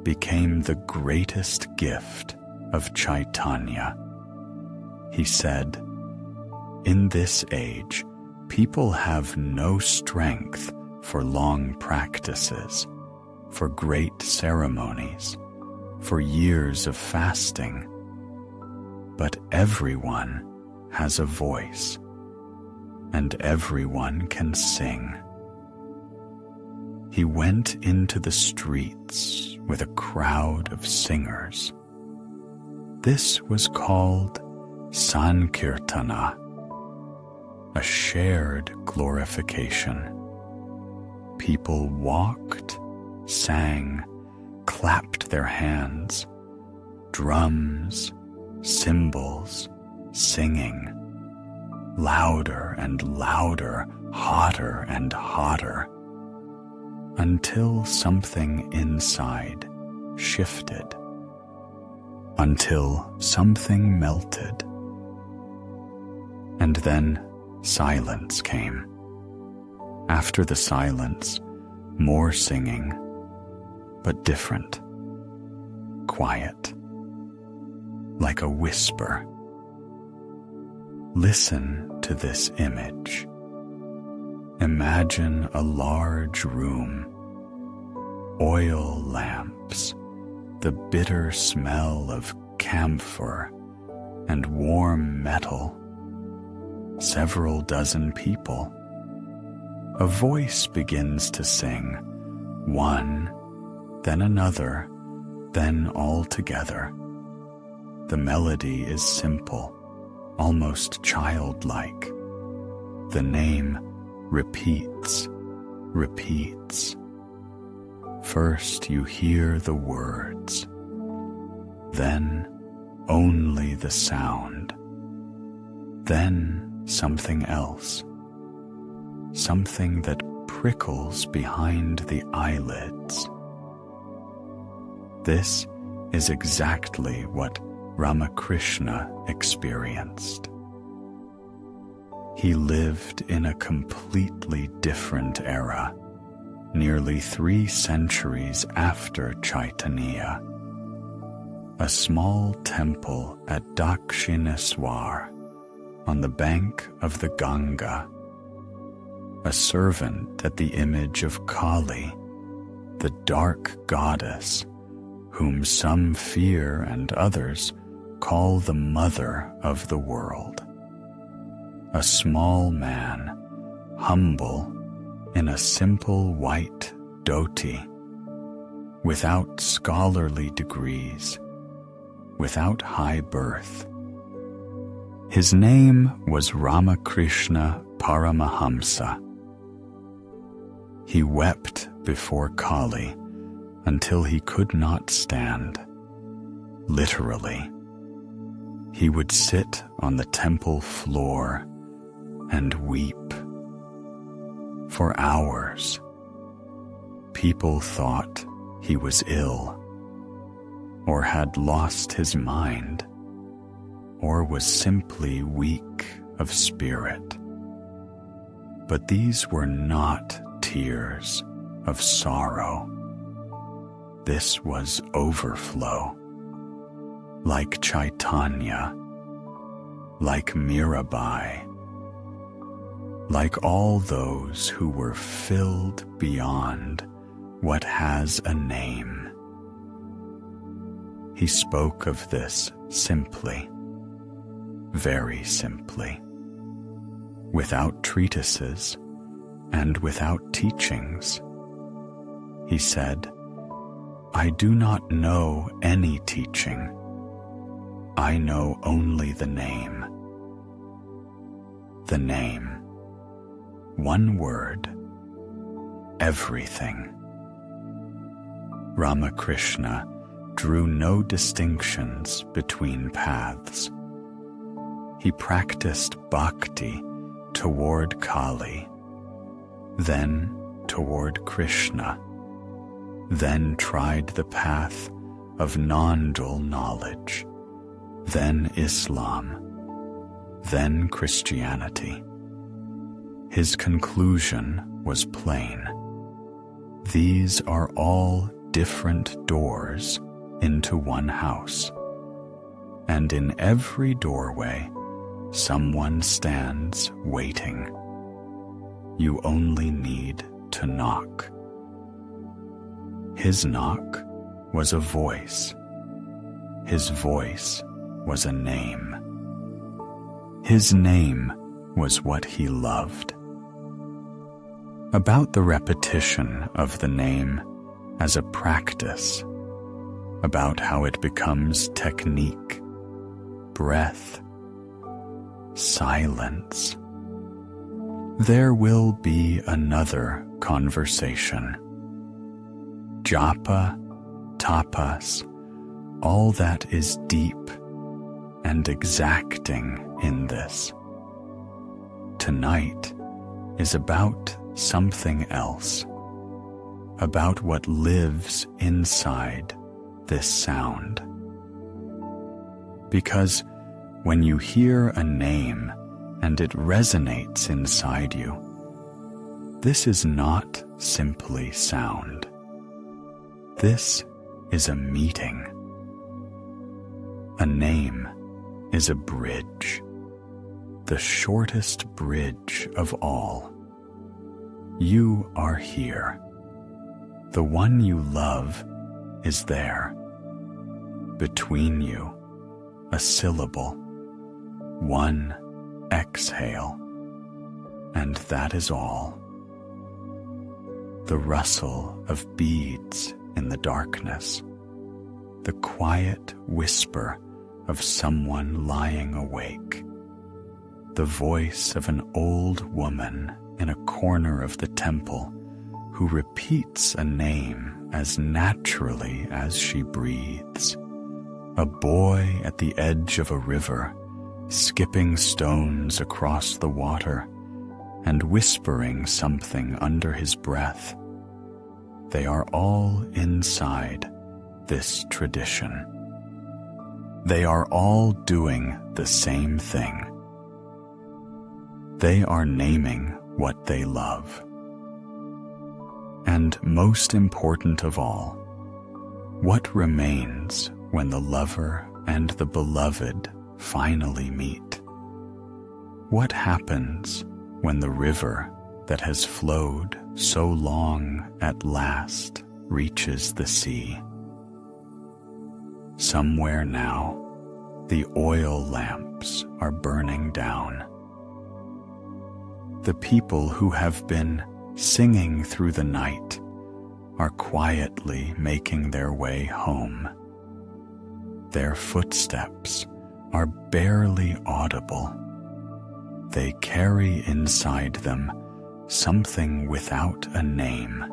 became the greatest gift of Chaitanya. He said, "In this age, people have no strength for long practices, for great ceremonies, for years of fasting. But everyone has a voice, and everyone can sing." He went into the streets with a crowd of singers. This was called Sankirtana, a shared glorification. people walked, sang, clapped their hands, drums, cymbals, singing, louder and louder, hotter and hotter, until something inside shifted, until something melted. And then silence came. After the silence, more singing, but different, quiet, like a whisper. Listen to this image. Imagine a large room, oil lamps, the bitter smell of camphor and warm metal, several dozen people. A voice begins to sing, one, then another, then all together. The melody is simple, almost childlike. The name repeats, repeats. First you hear the words, then only the sound, then something else, something that prickles behind the eyelids. This is exactly what Ramakrishna experienced. He lived in a completely different era, nearly 3 centuries after Chaitanya. A small temple at Dakshineswar, on the bank of the Ganga. A servant at the image of Kali, the dark goddess, whom some fear and others call the mother of the world. A small man, humble, in a simple white dhoti, without scholarly degrees, without high birth. His name was Ramakrishna Paramahamsa. He wept before Kali until he could not stand. Literally, he would sit on the temple floor and weep. For hours, people thought he was ill, or had lost his mind, or was simply weak of spirit. But these were not tears of sorrow. This was overflow, like Chaitanya, like Mirabai, like all those who were filled beyond what has a name. He spoke of this simply, very simply, without treatises and without teachings. He said, I do not know any teaching. I know only the name. The name. One word. Everything. Ramakrishna drew no distinctions between paths. He practiced bhakti toward Kali, then toward Krishna, then tried the path of non-dual knowledge, then Islam, then Christianity. His conclusion was plain. These are all different doors into one house, and in every doorway, someone stands waiting. You only need to knock. His knock was a voice. His voice was a name. His name was what he loved. About the repetition of the name as a practice, about how it becomes technique, breath, silence, there will be another conversation. Japa, tapas, all that is deep and exacting in this. Tonight is about something else, about what lives inside this sound. Because when you hear a name and it resonates inside you, this is not simply sound. This is a meeting. A name is a bridge, the shortest bridge of all. You are here. The one you love is there. Between you, a syllable, one exhale, and that is all. The rustle of beads in the darkness, the quiet whisper of someone lying awake, the voice of an old woman in a corner of the temple who repeats a name as naturally as she breathes, a boy at the edge of a river, skipping stones across the water and whispering something under his breath. They are all inside this tradition. They are all doing the same thing. They are naming what they love. And most important of all, what remains when the lover and the beloved finally meet? What happens when the river that has flowed so long at last reaches the sea? Somewhere now, the oil lamps are burning down. The people who have been singing through the night are quietly making their way home. Their footsteps are barely audible. They carry inside them something without a name,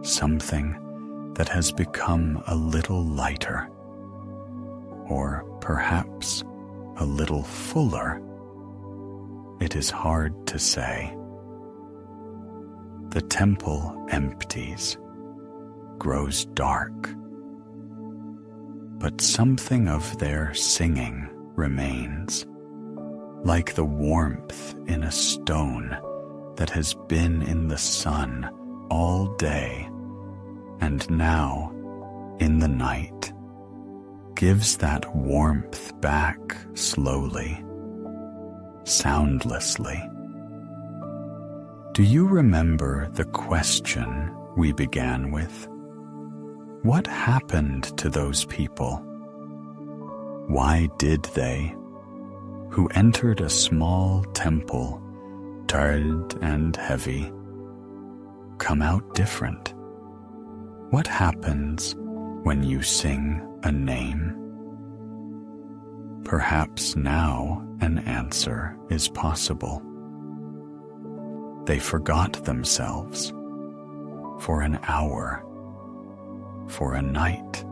something that has become a little lighter, or perhaps a little fuller. It is hard to say. The temple empties, grows dark, but something of their singing remains, like the warmth in a stone that has been in the sun all day and now, in the night, gives that warmth back slowly, soundlessly. Do you remember the question we began with? What happened to those people? Why did they, who entered a small temple, tired and heavy, come out different? What happens when you sing a name? Perhaps now an answer is possible. They forgot themselves for an hour, for a night,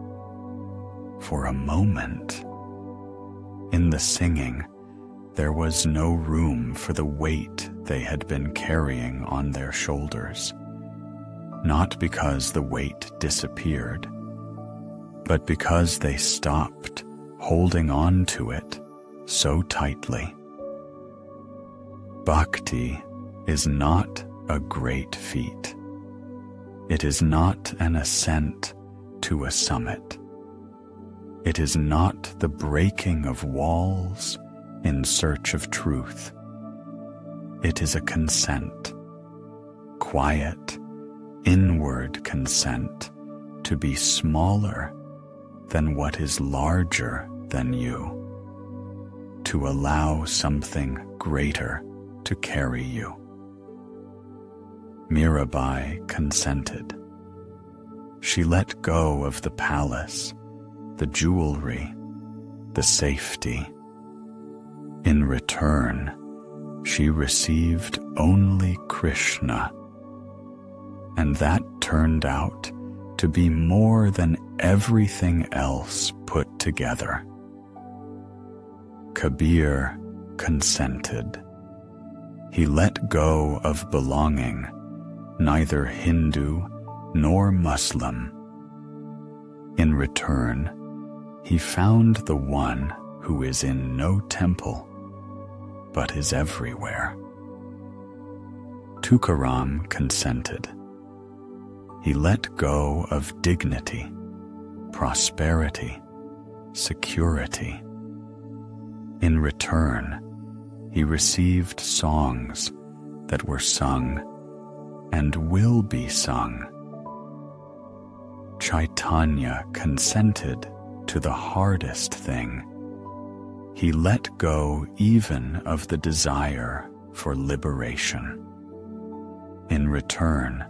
for a moment. In the singing, there was no room for the weight they had been carrying on their shoulders, not because the weight disappeared, but because they stopped holding on to it so tightly. Bhakti is not a great feat. It is not an ascent to a summit. It is not the breaking of walls in search of truth. It is a consent, quiet, inward consent to be smaller than what is larger than you, to allow something greater to carry you. Mirabai consented. She let go of the palace, the jewelry, the safety. In return, she received only Krishna, and that turned out to be more than everything else put together. Kabir consented. He let go of belonging, neither Hindu nor Muslim. In return, he found the one who is in no temple, but is everywhere. Tukaram consented. He let go of dignity, prosperity, security. In return, he received songs that were sung and will be sung. Chaitanya consented to the hardest thing. He let go even of the desire for liberation. In return,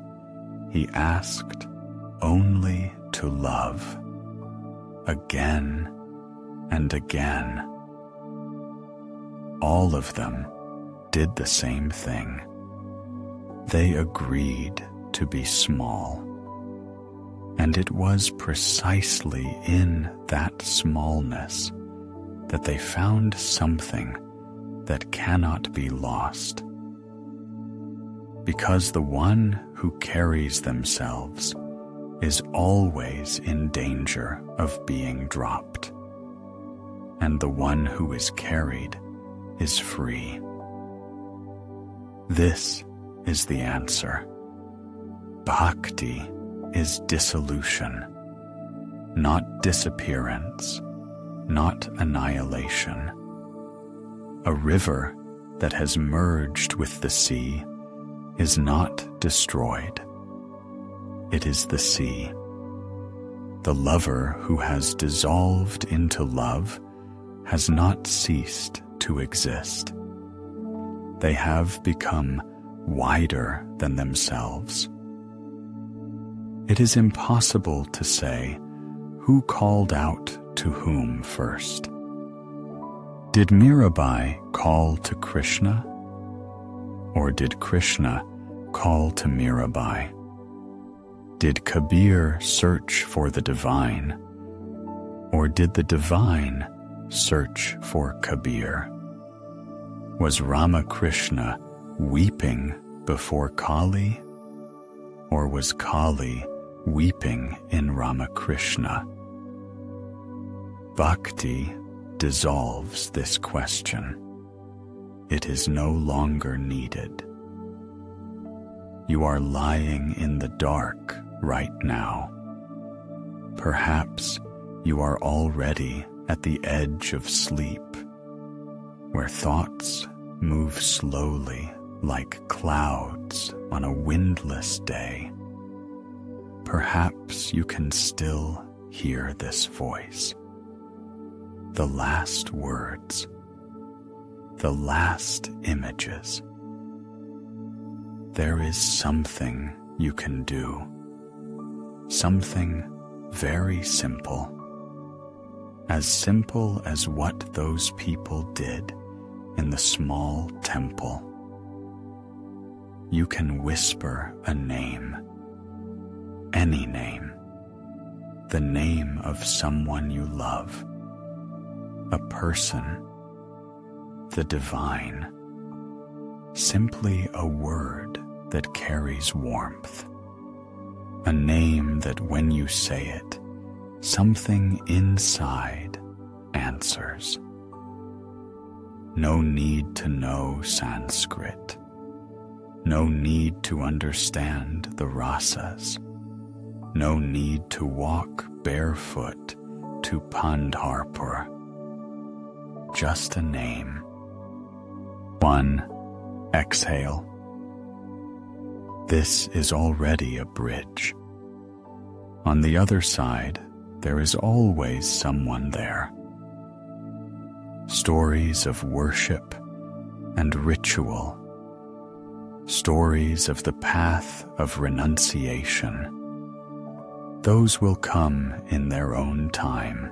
he asked only to love, again and again. All of them did the same thing. They agreed to be small. And it was precisely in that smallness that they found something that cannot be lost. Because the one who carries themselves is always in danger of being dropped, and the one who is carried is free. This is the answer. Bhakti is dissolution, not disappearance, not annihilation. A river that has merged with the sea is not destroyed. It is the sea. The lover who has dissolved into love has not ceased to exist. They have become wider than themselves. It is impossible to say who called out to whom first. Did Mirabai call to Krishna? Or did Krishna call to Mirabai? Did Kabir search for the divine? Or did the divine search for Kabir? Was Ramakrishna weeping before Kali? Or was Kali weeping in Ramakrishna? Bhakti dissolves this question. It is no longer needed. You are lying in the dark right now. Perhaps you are already at the edge of sleep, where thoughts move slowly like clouds on a windless day. Perhaps you can still hear this voice. The last words, the last images. There is something you can do, something very simple, as simple as what those people did in the small temple. You can whisper a name, any name, the name of someone you love, a person, the divine, simply a word that carries warmth, a name that when you say it, something inside answers. No need to know Sanskrit, no need to understand the rasas, no need to walk barefoot to Pandharpur. Just a name. One, exhale. This is already a bridge. On the other side, there is always someone there. Stories of worship and ritual. Stories of the path of renunciation. Those will come in their own time.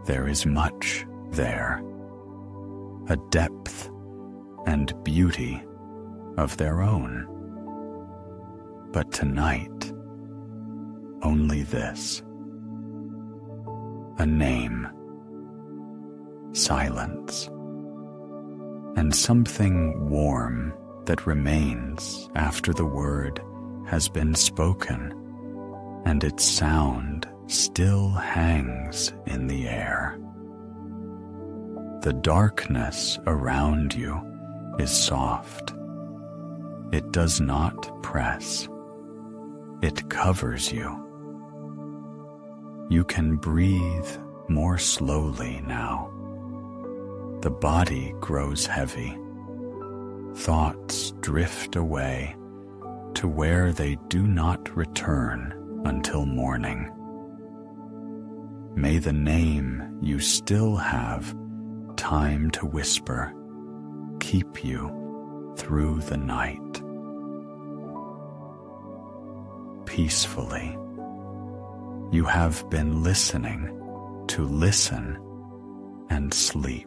There is much there, a depth and beauty of their own. But tonight, only this: a name, silence, and something warm that remains after the word has been spoken, and its sound still hangs in the air. The darkness around you is soft. It does not press. It covers you. You can breathe more slowly now. The body grows heavy. Thoughts drift away to where they do not return until morning. May the name you still have time to whisper keep you through the night. Peacefully, you have been listening to listen and sleep.